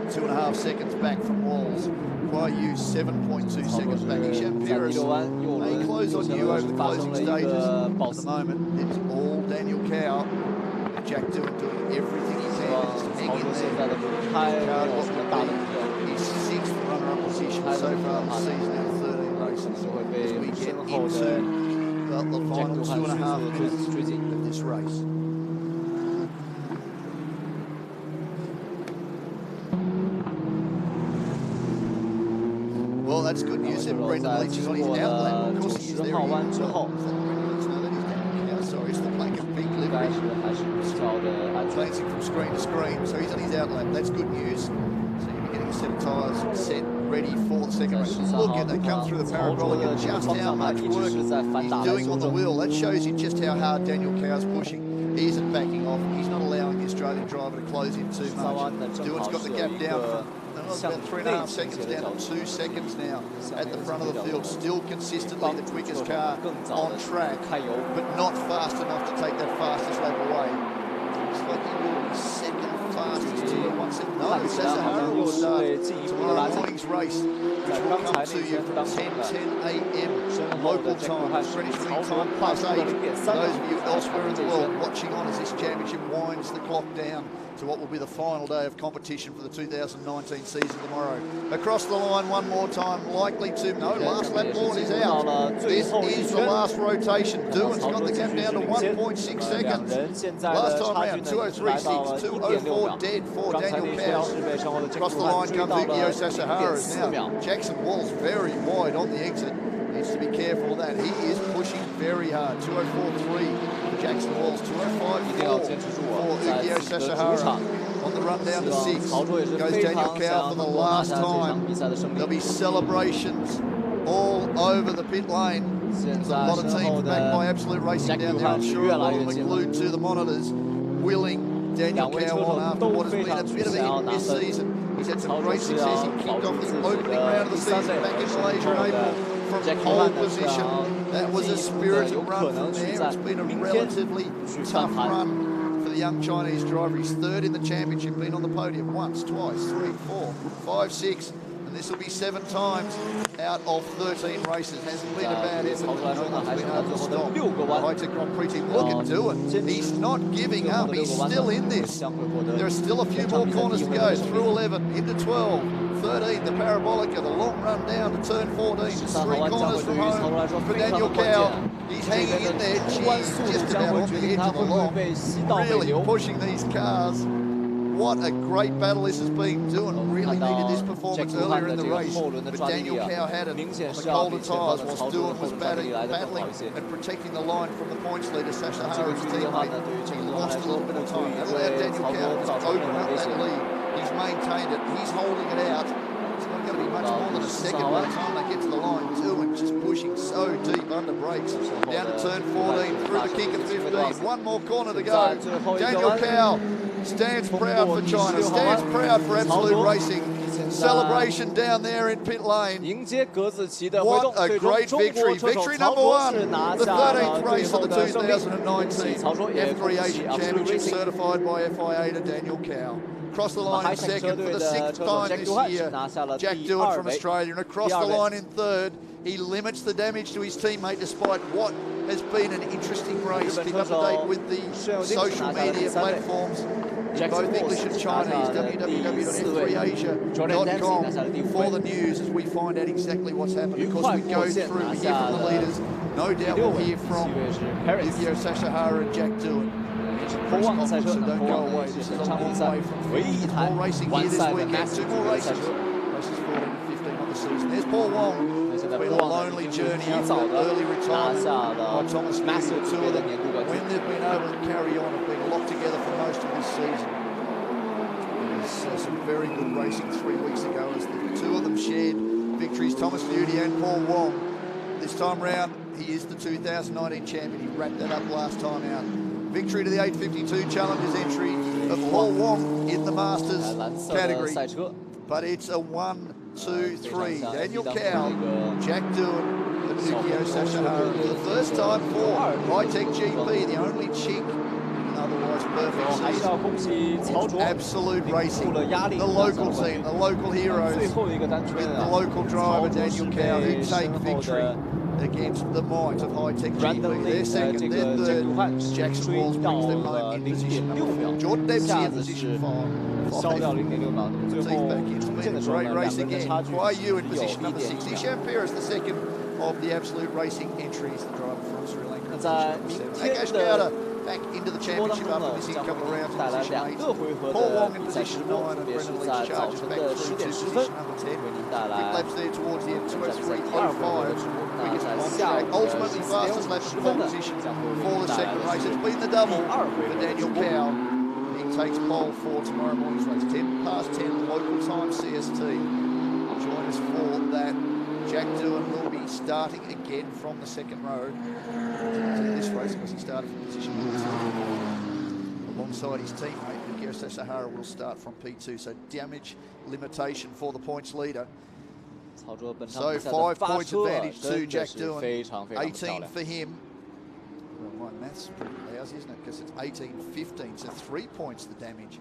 2.5 seconds back from Walls. YU 7.2 seconds back. Ishan Pires may close on you over the closing stages. At the moment, it's all Daniel Cow. Jack Doohan doing everything he can just to hang in there. Card what would be his 6th runner-up position so far this season out of 13 races. As we get into the final 2.5 minutes of this race. Well, that's good news. Brendan Leach is on his outlap. Of course, he is there. Sorry, it's the blanket big livery. Glancing from screen to screen, so he's on his outlap. That's good news. So you'll be getting a set of tyres set, ready for the second race. Look at that come through the parabolic and just how much work he's doing on the wheel. That shows you just how hard Daniel Cow's pushing. He isn't backing off. He's not allowing the Australian driver to close in too much. Doohan's got the gap down from about 3.5 seconds down to 2 seconds now at the front of the field. Still consistently the quickest car on track, but not fast enough to take that fastest lap away. It's like he will be second fastest to a 1 second. No, Sasahara will start tomorrow morning's race, which will come to you from 10:10 a.m. local time, Greenwich Mean Time +8. For those of you elsewhere in the world watching on as this championship winds the clock down to what will be the final day of competition for the 2019 season tomorrow. Across the line one more time, likely to, no, last lap board is out. This is the last rotation. Doohan's got the gap down to 1.6 seconds. Last time round, 2:03.6, 2:04 dead for Daniel Cow. Across the line comes Ugio Sasahara. Now, Jackson Walls very wide on the exit. Needs to be careful of that. He is pushing very hard. 2:04.3 for Jackson Walls, 2:05.4 for Ugio Sasahara. On the run down to 6 goes Daniel Cow for the last time. There'll be celebrations all over the pit lane. There's a lot of teams backed by Absolute Racing down there. I'm sure a lot of them are glued to the monitors, willing Daniel Cow on after what has been a bit of a hit this season. He's had some great success. He kicked off the opening round of the season back in Malaysia in April from pole position. That was a spirited run from there. It's been a relatively tough run for the young Chinese driver. He's 3rd in the championship, been on the podium once, twice, 3, 4, 5, 6. And this will be 7 times out of 13 races. Hasn't been a bad effort. No one's been able to stop the high-tech Grand Prix team. Look at Doohan. He's not giving up. He's still in this. There are still a few more corners to go. Through 11, into 12, 13, the parabolica, the long run down to turn 14. 3 corners from home for Daniel Cow. He's hanging in there. Geez, just about on the edge of the lock. Really pushing these cars. What a great battle this has been. Doohan really needed this performance earlier in the race, but Daniel Cow had it on the colder tyres whilst Doohan was battling and protecting the line from the points leader, Sasahara's teammate. He lost a little bit of time. That allowed Daniel Cow to open up that lead. He's maintained it. He's holding it out. It's not going to be much more than a second by the time they get to the line. Doohan just pushing so deep under brakes. Down to turn 14, through the kick at 15. One more corner to go. Daniel Cow stands proud for China, stands proud for Absolute Racing. Celebration down there in pit lane. What a great victory. Victory number 1, the 13th race of the 2019 F3 Asian Championship certified by FIA to Daniel Cow. across the line in second for the 6th time this year. Jack Doohan from Australia, and across the line in third. He limits the damage to his teammate despite what has been an interesting race. Keep up to date with the social media platforms in both English and Chinese, www.f3asia.com for the news as we find out exactly what's happened. Of course, we go through, we hear from the leaders. No doubt we'll hear from Yukio Sashihara and Jack Doohan. So don't go away. This is a long way from more racing here this weekend. 2 more races. Races 14 and 15 on the season. There's Paul Wong. It's been a lonely journey after early retirement by Thomas Massey. The 2 of them, when they've been able to carry on, have been locked together for most of this season. There's some very good racing 3 weeks ago as the 2 of them shared victories, Thomas Newdy and Paul Wong. This time round, he is the 2019 champion. He wrapped that up last time out. Victory to the 852 Challengers entry of Paul Wong in the Masters category. But it's a 1, 2, 3. Daniel Cow, Jack Doohan, and Yukio Sashihara for the first time for High-Tech GP, the only chink in otherwise perfect season. Absolute racing. The local team, the local heroes, with the local driver Daniel Cow, who take victory against the might of High-Tech GP. They're second, they're third. Jackson Walls brings them home in position number 4. Jordan Dempsey in position 5. Teeth back in. It's been a great race again. Why you in position number 6? Ishan Peres, the second of the Absolute Racing entries, the driver from Sri Lanka. Akash Gowda back into the championship after missing a couple of rounds in position 8. Paul Wong in position 9 and Brendan Leach charges back through to position number 10. Quick laps there towards the end, 2:03.05. Ultimately fastest lap in pole position for the second race. It's been the double for Daniel Cow. He takes pole for tomorrow morning's race. 10 past 10 local time CST. Join us for that. Jack Doohan will be starting again from the second row in this race because he started from position number 2. Alongside his teammate, Yukio Sashihara will start from P2. So damage limitation for the points leader. So 5 points advantage to Jack Doohan, 18 for him. Well, my maths is pretty lousy, isn't it? Because it's 18-15, so 3 points the damage.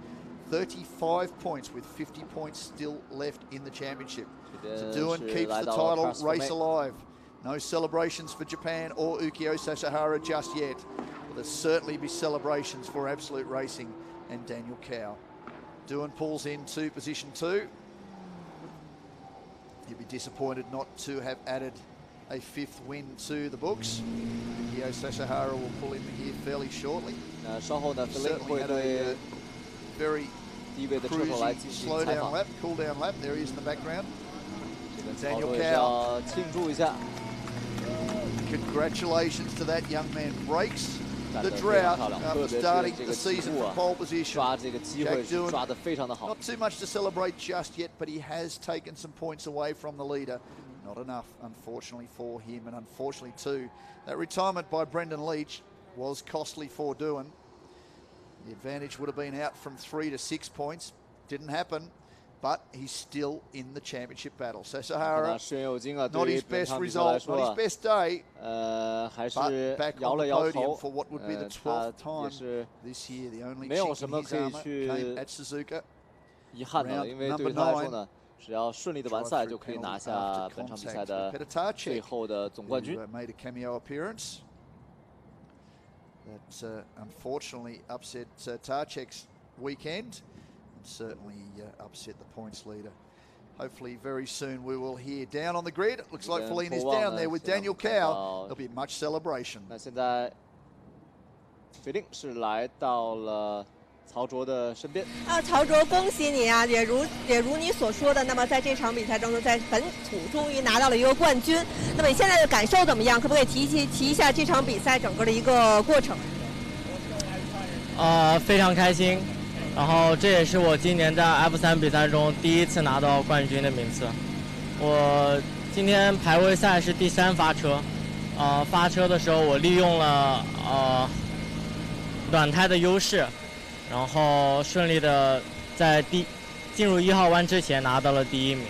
35 points with 50 points still left in the championship. So Doohan keeps the title race alive. No celebrations for Japan or Yukio Sashihara just yet. But there'll certainly be celebrations for Absolute Racing and Daniel Cow. Doohan pulls into position 2. He'd be disappointed not to have added a 5th win to the books. Yukio Sashihara will pull in here fairly shortly. Certainly had a very cruisy, slow down lap, cool down lap. There he is in the background. Daniel Cow. Congratulations to that young man. Breaks the drought after starting the season from pole position. Jack Doohan, not too much to celebrate just yet, but he has taken some points away from the leader. Not enough, unfortunately, for him, and unfortunately, too, that retirement by Brendan Leach was costly for Doohan. The advantage would have been out from 3 to 6 points. Didn't happen, but he's still in the championship battle. Sashihara, not his best result, not his best day, but back on the podium for what would be the 12th time this year. The only chink in his armour came at Suzuka. Round number 9. 只要顺利的完赛，就可以拿下本场比赛的最后的总冠军。Made a cameo appearance. That unfortunately upset Tarchek's weekend, and certainly upset the points leader. Hopefully very soon we will hear down on the grid. It looks like Feline is down there with Daniel Cow. There'll be much celebration. 那现在决定是来到了 曹卓的身边曹卓，恭喜你啊！也如你所说的，那么在这场比赛当中，在本土终于拿到了一个冠军。那么你现在的感受怎么样？可不可以提一下这场比赛整个的一个过程？非常开心。然后这也是我今年在 F3 比赛中第一次拿到冠军的名次。我今天排位赛是第3发车，发车的时候我利用了暖胎的优势。 然后顺利的在进入1号弯之前拿到了第1名，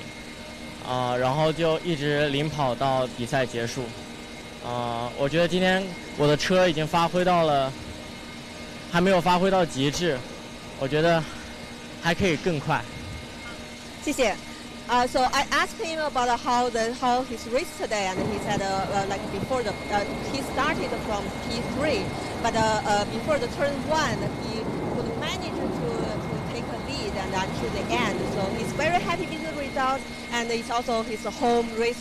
然后就一直领跑到比赛结束，我觉得今天我的车已经发挥到了，还没有发挥到极致，我觉得还可以更快。谢谢。So I asked him about how his race today, and he said like before he started from P3, but before the turn 1 he could manage to take a lead and until the end. So he's very happy with the result, and it's also his home race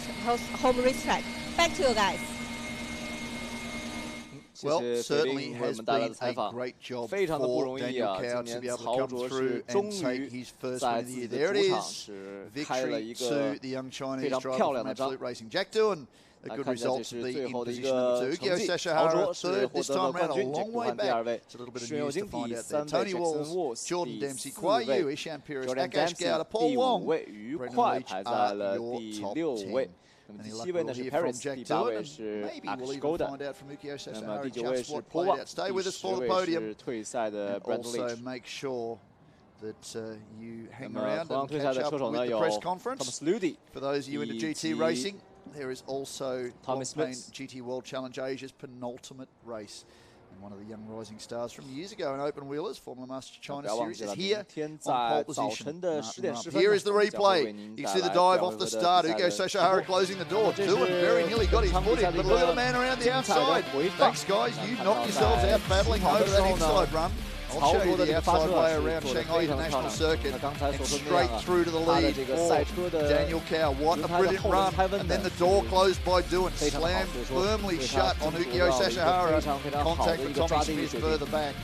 track. Back to you guys. Well, certainly has been a great job for Daniel Cao to be able to come through and take his first win of the year. There it is, victory to the young Chinese driver from Absolute Racing. Jack Doohan, a good result to be in position number 2. Ukyo Sashihara third this time around, a long way back. It's a little bit of news to find out there. Tony Walls, Jordan Dempsey, Kuai Yu, Ishan Pires, Akash Gowda, Paul Wong, Brendan Leach are your top 10. And the luck will hear from Jack Doohan, and maybe we'll even find out from Ukyo Sashihara just what played out. Stay with us for the podium, and also make sure that you hang around and catch up with the press conference. For those of you into GT racing, there is also Longpain GT World Challenge Asia's penultimate race. And one of the young rising stars from years ago in Open Wheelers, Formula Master China Series, is here on pole position. Here is the replay. You can see the dive off the start. Ukyo Sashihara closing the door. Doohan very nearly got his foot in, but look at the man around the outside. Thanks, guys. You knocked yourselves out battling over that inside run. I'll show you the outside way around Shanghai International Circuit and straight through to the lead for Daniel Cao. What a brilliant run. And then the door closed by Doohan. Slammed firmly shut on Ukyo Sashihara. Contact with Tommy Smith further back.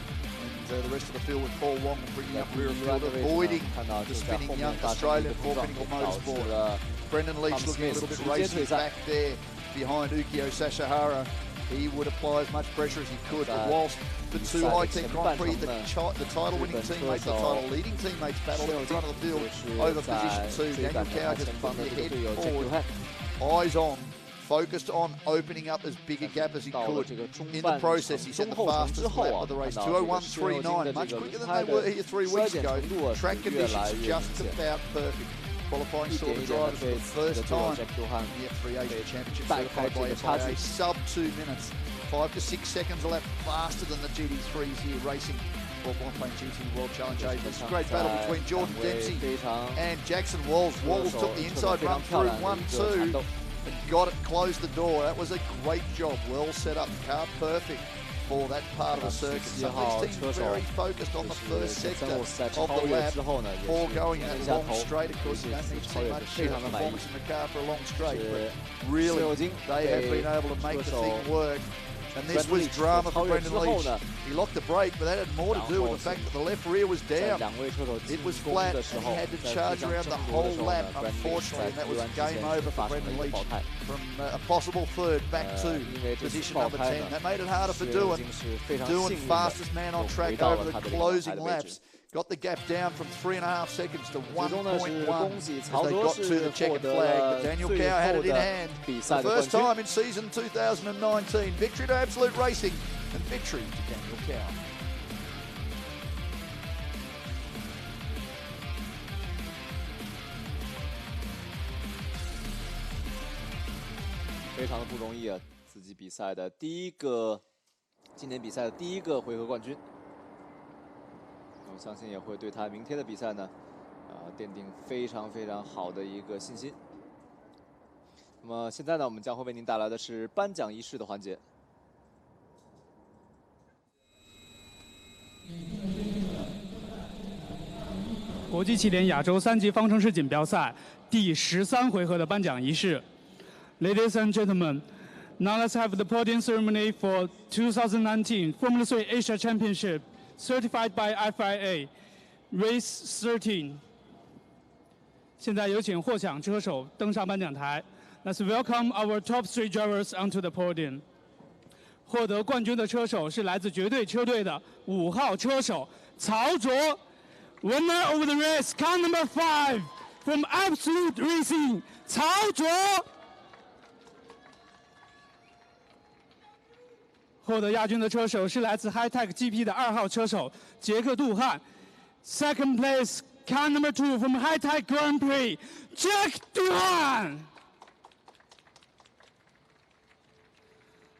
And the rest of the field with Paul Wong bringing up rear field, avoiding the spinning young Australian for Pinnacle Motorsport. Brendan Leach looking a little bit racing back there behind Ukyo Sashihara. He would apply as much pressure as he could, but whilst the two high-tech Grand Prix, the title-winning teammates, the title-leading teammates battled at the front of the field over position 2, Daniel Cao just put their head forward, eyes on, focused on opening up as big a gap as he could. In the process, he set the fastest lap of the race, 2:01.39, much quicker than they were here 3 weeks ago. Track conditions just about perfect. Qualifying sort of drivers for the first time in the F3 Asia Championship, certified by FIA, sub 2 minutes, 5 to 6 seconds a lap faster than the GT3s here racing for Longpain GT World Challenge Asia. This is a great battle between Jordan Dempsey and Jackson Walls. Walls took the inside run through 1-2 and got it, closed the door. That was a great job, well set up, car perfect for that part of the circuit. So these teams very focused on the first sector of the lap before going in that long straight. Of course, you don't need too much performance in the car for a long straight, but really they have been able to make the thing work. And this was drama for Brendan Leach. He locked the brake, but that had more to do with the fact that the left rear was down. It was flat, and he had to charge around the whole lap, unfortunately, and that was game over for Brendan Leach from a possible third back to position number 10. That made it harder for Doohan. Doohan, fastest man on track over the closing laps. Got the gap down from 3.5 seconds to 1.1 as they got to the checkered flag. But Daniel Cao had it in hand. The first time in season 2019. Victory to Absolute Racing and victory to Daniel Cao.非常的不容易啊！自己比赛的第一个，今年比赛的第一个回合冠军。我相信也会对他明天的比赛呢，奠定非常非常好的一个信心。那么现在呢，我们将会为您带来的是颁奖仪式的环节。国际汽联亚洲3级方程式锦标赛第13回合的颁奖仪式。Ladies and gentlemen, now let's have the podium ceremony for 2019 Formula 3 Asia Championship. Certified by FIA, Race 13. 现在有请获奖车手登上颁奖台。Let's welcome our top 3 drivers onto the podium. 获得冠军的车手是来自绝对车队的5号车手曹卓。Winner of the race, car number 5 from Absolute Racing, 曹卓。获得亚军的车手是来自 High-Tech GP 的2号车手杰克杜汉。Second place, car number 2 from High-Tech Grand Prix, Jack Doohan。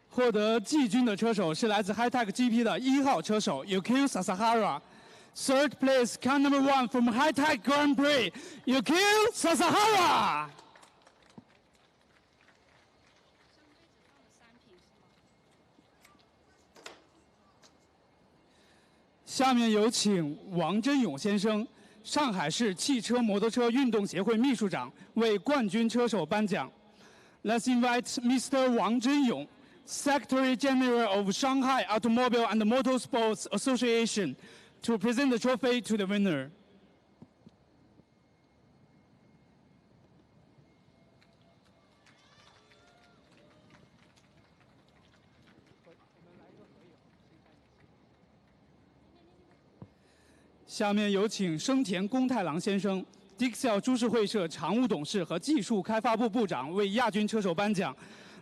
获得季军的车手是来自 High-Tech GP 的1号车手 Ukyo Sashihara。Third place, car number 1 from High-Tech Grand Prix, Yukio Sasahara. 下面有请王真勇先生，上海市汽车摩托车运动协会秘书长，为冠军车手颁奖。Let's invite Mr. Wang Zhenyong, Secretary General of Shanghai Automobile and Motorsports Association, to present the trophy to the winner. 下面有请生田公太郎先生 ，Dixel 株式会社常务董事和技术开发部部长为亚军车手颁奖。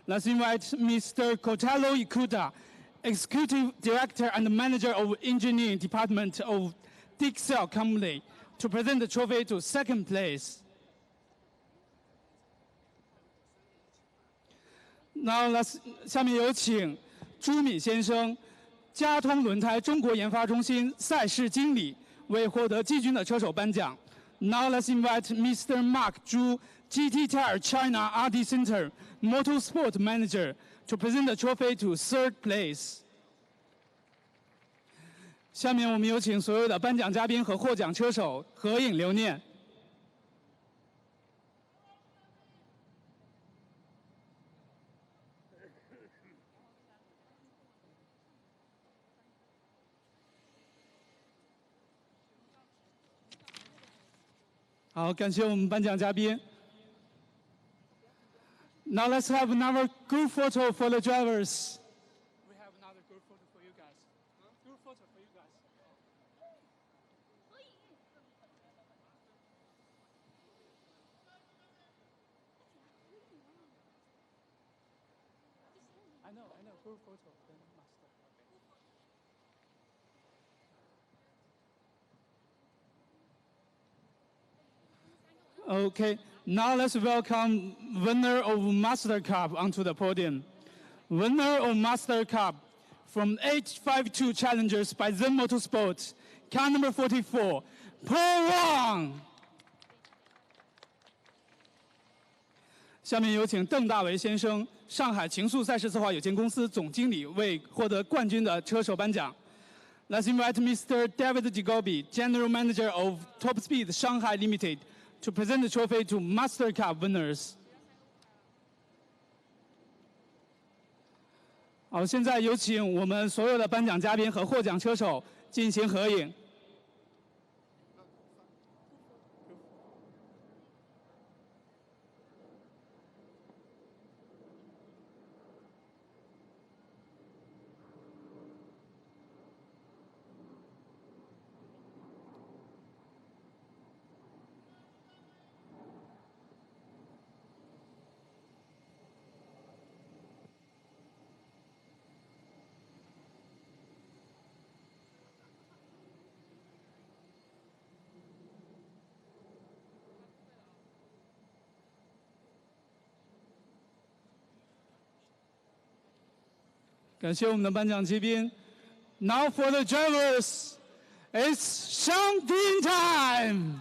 Let's invite Mr. Kotaro Ikuta, Executive Director and Manager of Engineering Department of Dixel Company, to present the trophy to second place. Now 下面有请朱敏先生，嘉通轮胎中国研发中心赛事经理，为获得季军的车手颁奖。Now let's invite Mr. Mark Zhu, GT Tire China R&D Center Motorsport Manager, to present the trophy to third place. 下面我们有请所有的颁奖嘉宾和获奖车手合影留念。好，感谢我们颁奖嘉宾。Now let's have another group photo for the drivers. We have another group photo for you guys. Group photo for you guys. I know, group photo. Then master. Okay, now let's welcome winner of Master Cup onto the podium. Winner of Master Cup from 852 Challengers by Zen Motorsports, car number 44, Paul Wang. 下面有请邓大为先生，上海情愫赛事策划有限公司总经理，为获得冠军的车手颁奖。Let's invite Mr. David Digobi, General Manager of Top Speed Shanghai Limited, to present the trophy to Master Cup winners. 好，现在有请我们所有的颁奖嘉宾和获奖车手进行合影。感谢我们的颁奖嘉宾。Now for the drivers, it's Shangding time.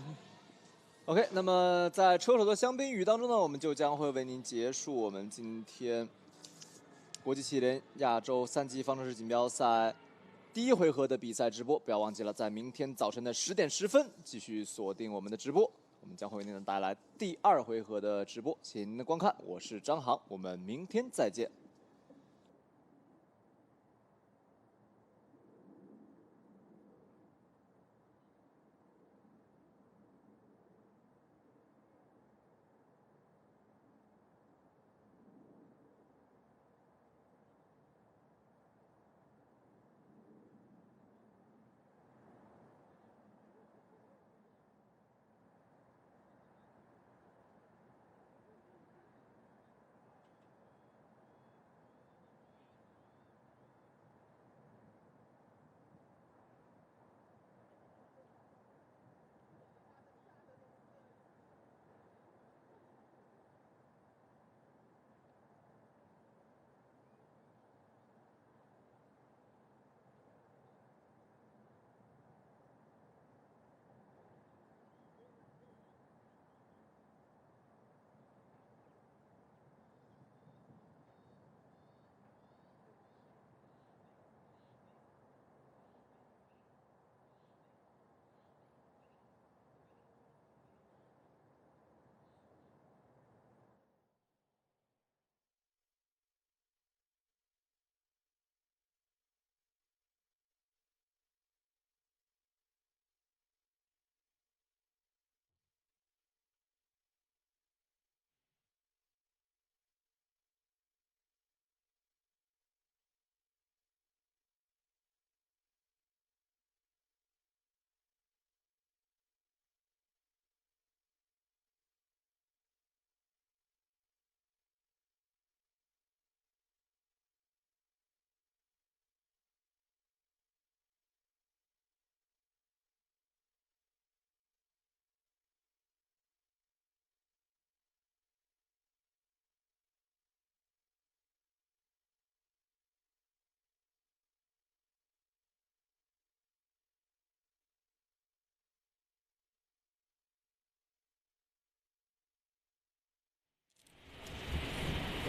OK， 那么在车手的香槟语当中呢，我们就将会为您结束我们今天国际汽联亚洲3级方程式锦标赛第1回合的比赛直播。不要忘记了，在明天早晨的10点10分继续锁定我们的直播，我们将会为您带来第2回合的直播。谢谢您的观看，我是张航，我们明天再见。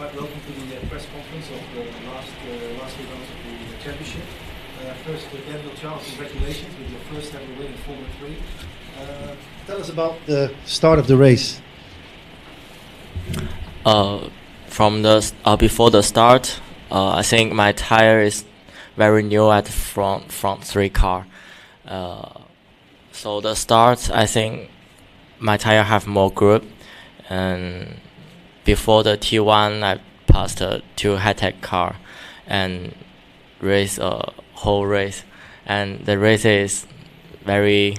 quite welcome to the press conference of the last two rounds of the championship. First, Daniel Charles, congratulations with your first ever win in Formula 3. Tell us about the start of the race. From the before the start, I think my tire is very new at the front three car. So the start, I think my tire have more grip, and before the T1, I passed a 2 high-tech car and race a whole race, and the race is very.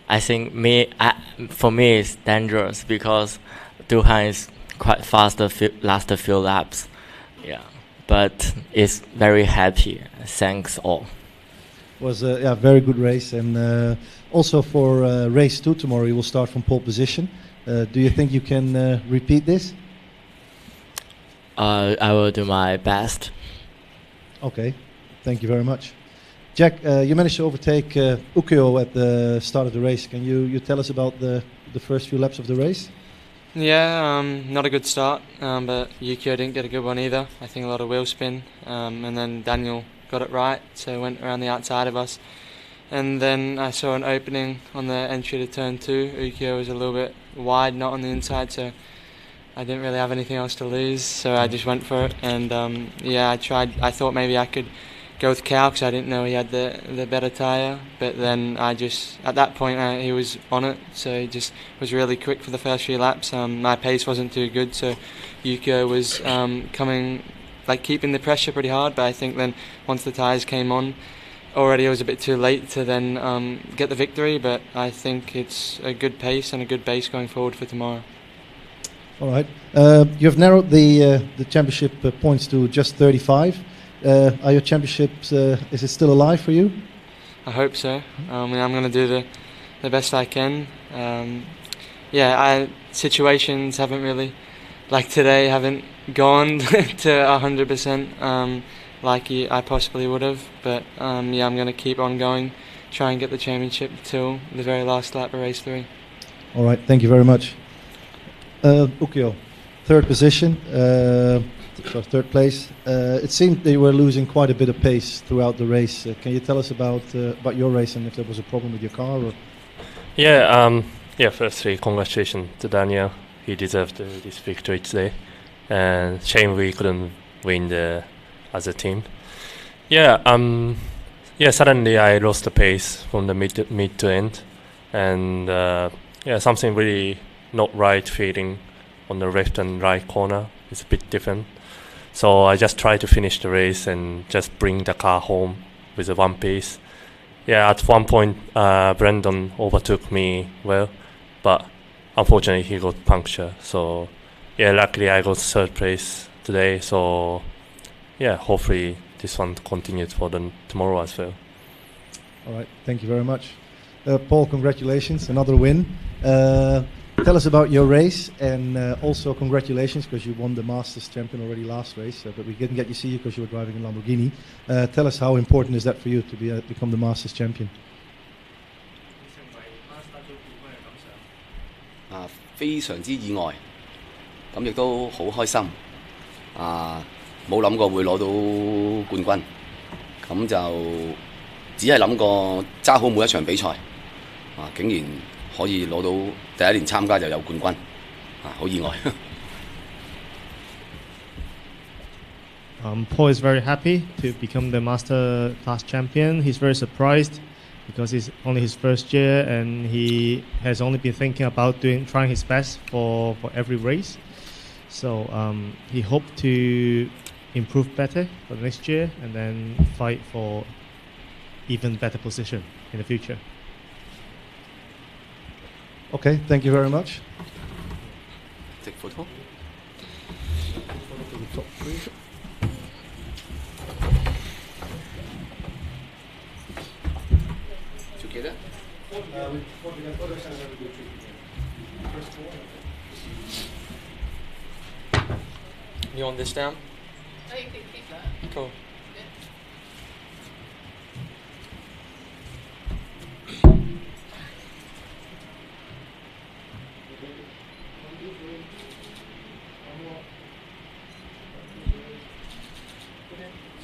I think for me it's dangerous because Duhan is quite fast last few laps. Yeah, but it's very happy. Thanks all. Was a very good race, and also for race 2 tomorrow, you will start from pole position. Do you think you can repeat this? I will do my best. Okay, thank you very much. Jack, you managed to overtake Ukyo at the start of the race. Can you tell us about the first few laps of the race? Yeah, not a good start, but Ukyo didn't get a good one either. I think a lot of wheel spin, and then Daniel got it right, so went around the outside of us. And then I saw an opening on the entry to turn 2. Ukyo was a little bit wide, not on the inside, so I didn't really have anything else to lose, so I just went for it. And yeah, I thought maybe I could go with Cal because I didn't know he had the better tyre, but then at that point he was on it, so he just was really quick for the first few laps. My pace wasn't too good, so Ukyo was keeping the pressure pretty hard, but I think then once the tyres came on, already it was a bit too late to then get the victory, but I think it's a good pace and a good base going forward for tomorrow. All right. You've narrowed the championship points to just 35. Are your championships, is it still alive for you? I hope so. I'm going to do the best I can. Situations haven't really, like today, haven't gone to 100% like I possibly would have. But I'm going to keep on going, try and get the championship till the very last lap of race 3. All right, thank you very much. Ukyo, third position. So third place. It seemed they were losing quite a bit of pace throughout the race. Can you tell us about your race and if there was a problem with your car? Or? Firstly, congratulations to Daniel. He deserved this victory today. And shame we couldn't win as a team. Suddenly I lost the pace from the mid to end. And something really not right feeling on the left and right corner. It's a bit different. So I just tried to finish the race and just bring the car home with a one piece. At one point, Brandon overtook me well, but unfortunately he got puncture. So luckily I got third place today. So hopefully this one continues for tomorrow as well. All right, thank you very much. Paul, congratulations, another win. Tell us about your race, and also congratulations because you won the Masters Champion already last race, but we didn't get to see you because you were driving a Lamborghini. Tell us how important is that for you to become the Masters Champion? 非常之意外，咁亦都好開心。冇諗過會攞到冠軍，咁就只係諗過揸好每一場比賽，竟然可以攞到第一年參加就有冠軍，好意外。Paul is very happy to become the master class champion. He's very surprised because it's only his first year and he has only been thinking about trying his best for every race. So he hoped to improve better for the next year and then fight for even better position in the future. Okay, thank you very much. Take photo. Together? You want this down? Oh, you can keep that. Cool.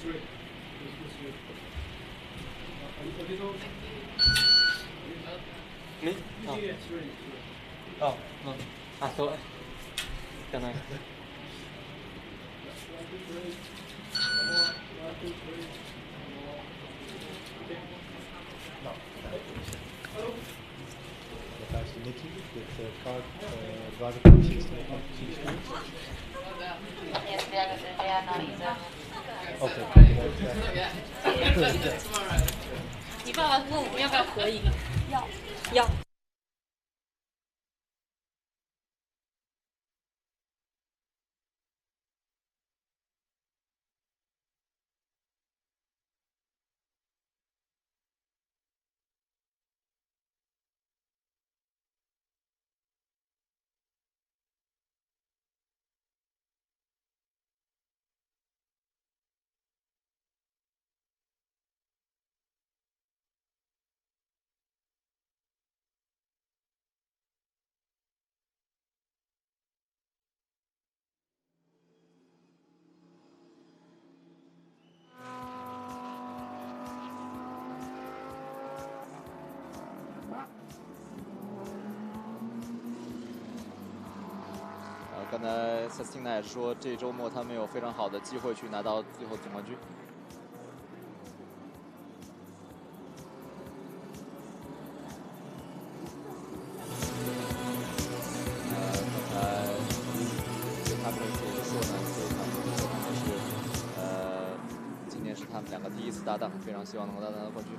Me? Oh, no. I thought. Don't know. Thanks to Nikki with the car driver courses. Okay. 你爸爸问我们要不要合影？要。刚才塞斯汀娜也说，这周末他们有非常好的机会去拿到最后总冠军。刚才对他们也说呢，对他们说是今年是他们两个第一次搭档，非常希望能够拿到冠军。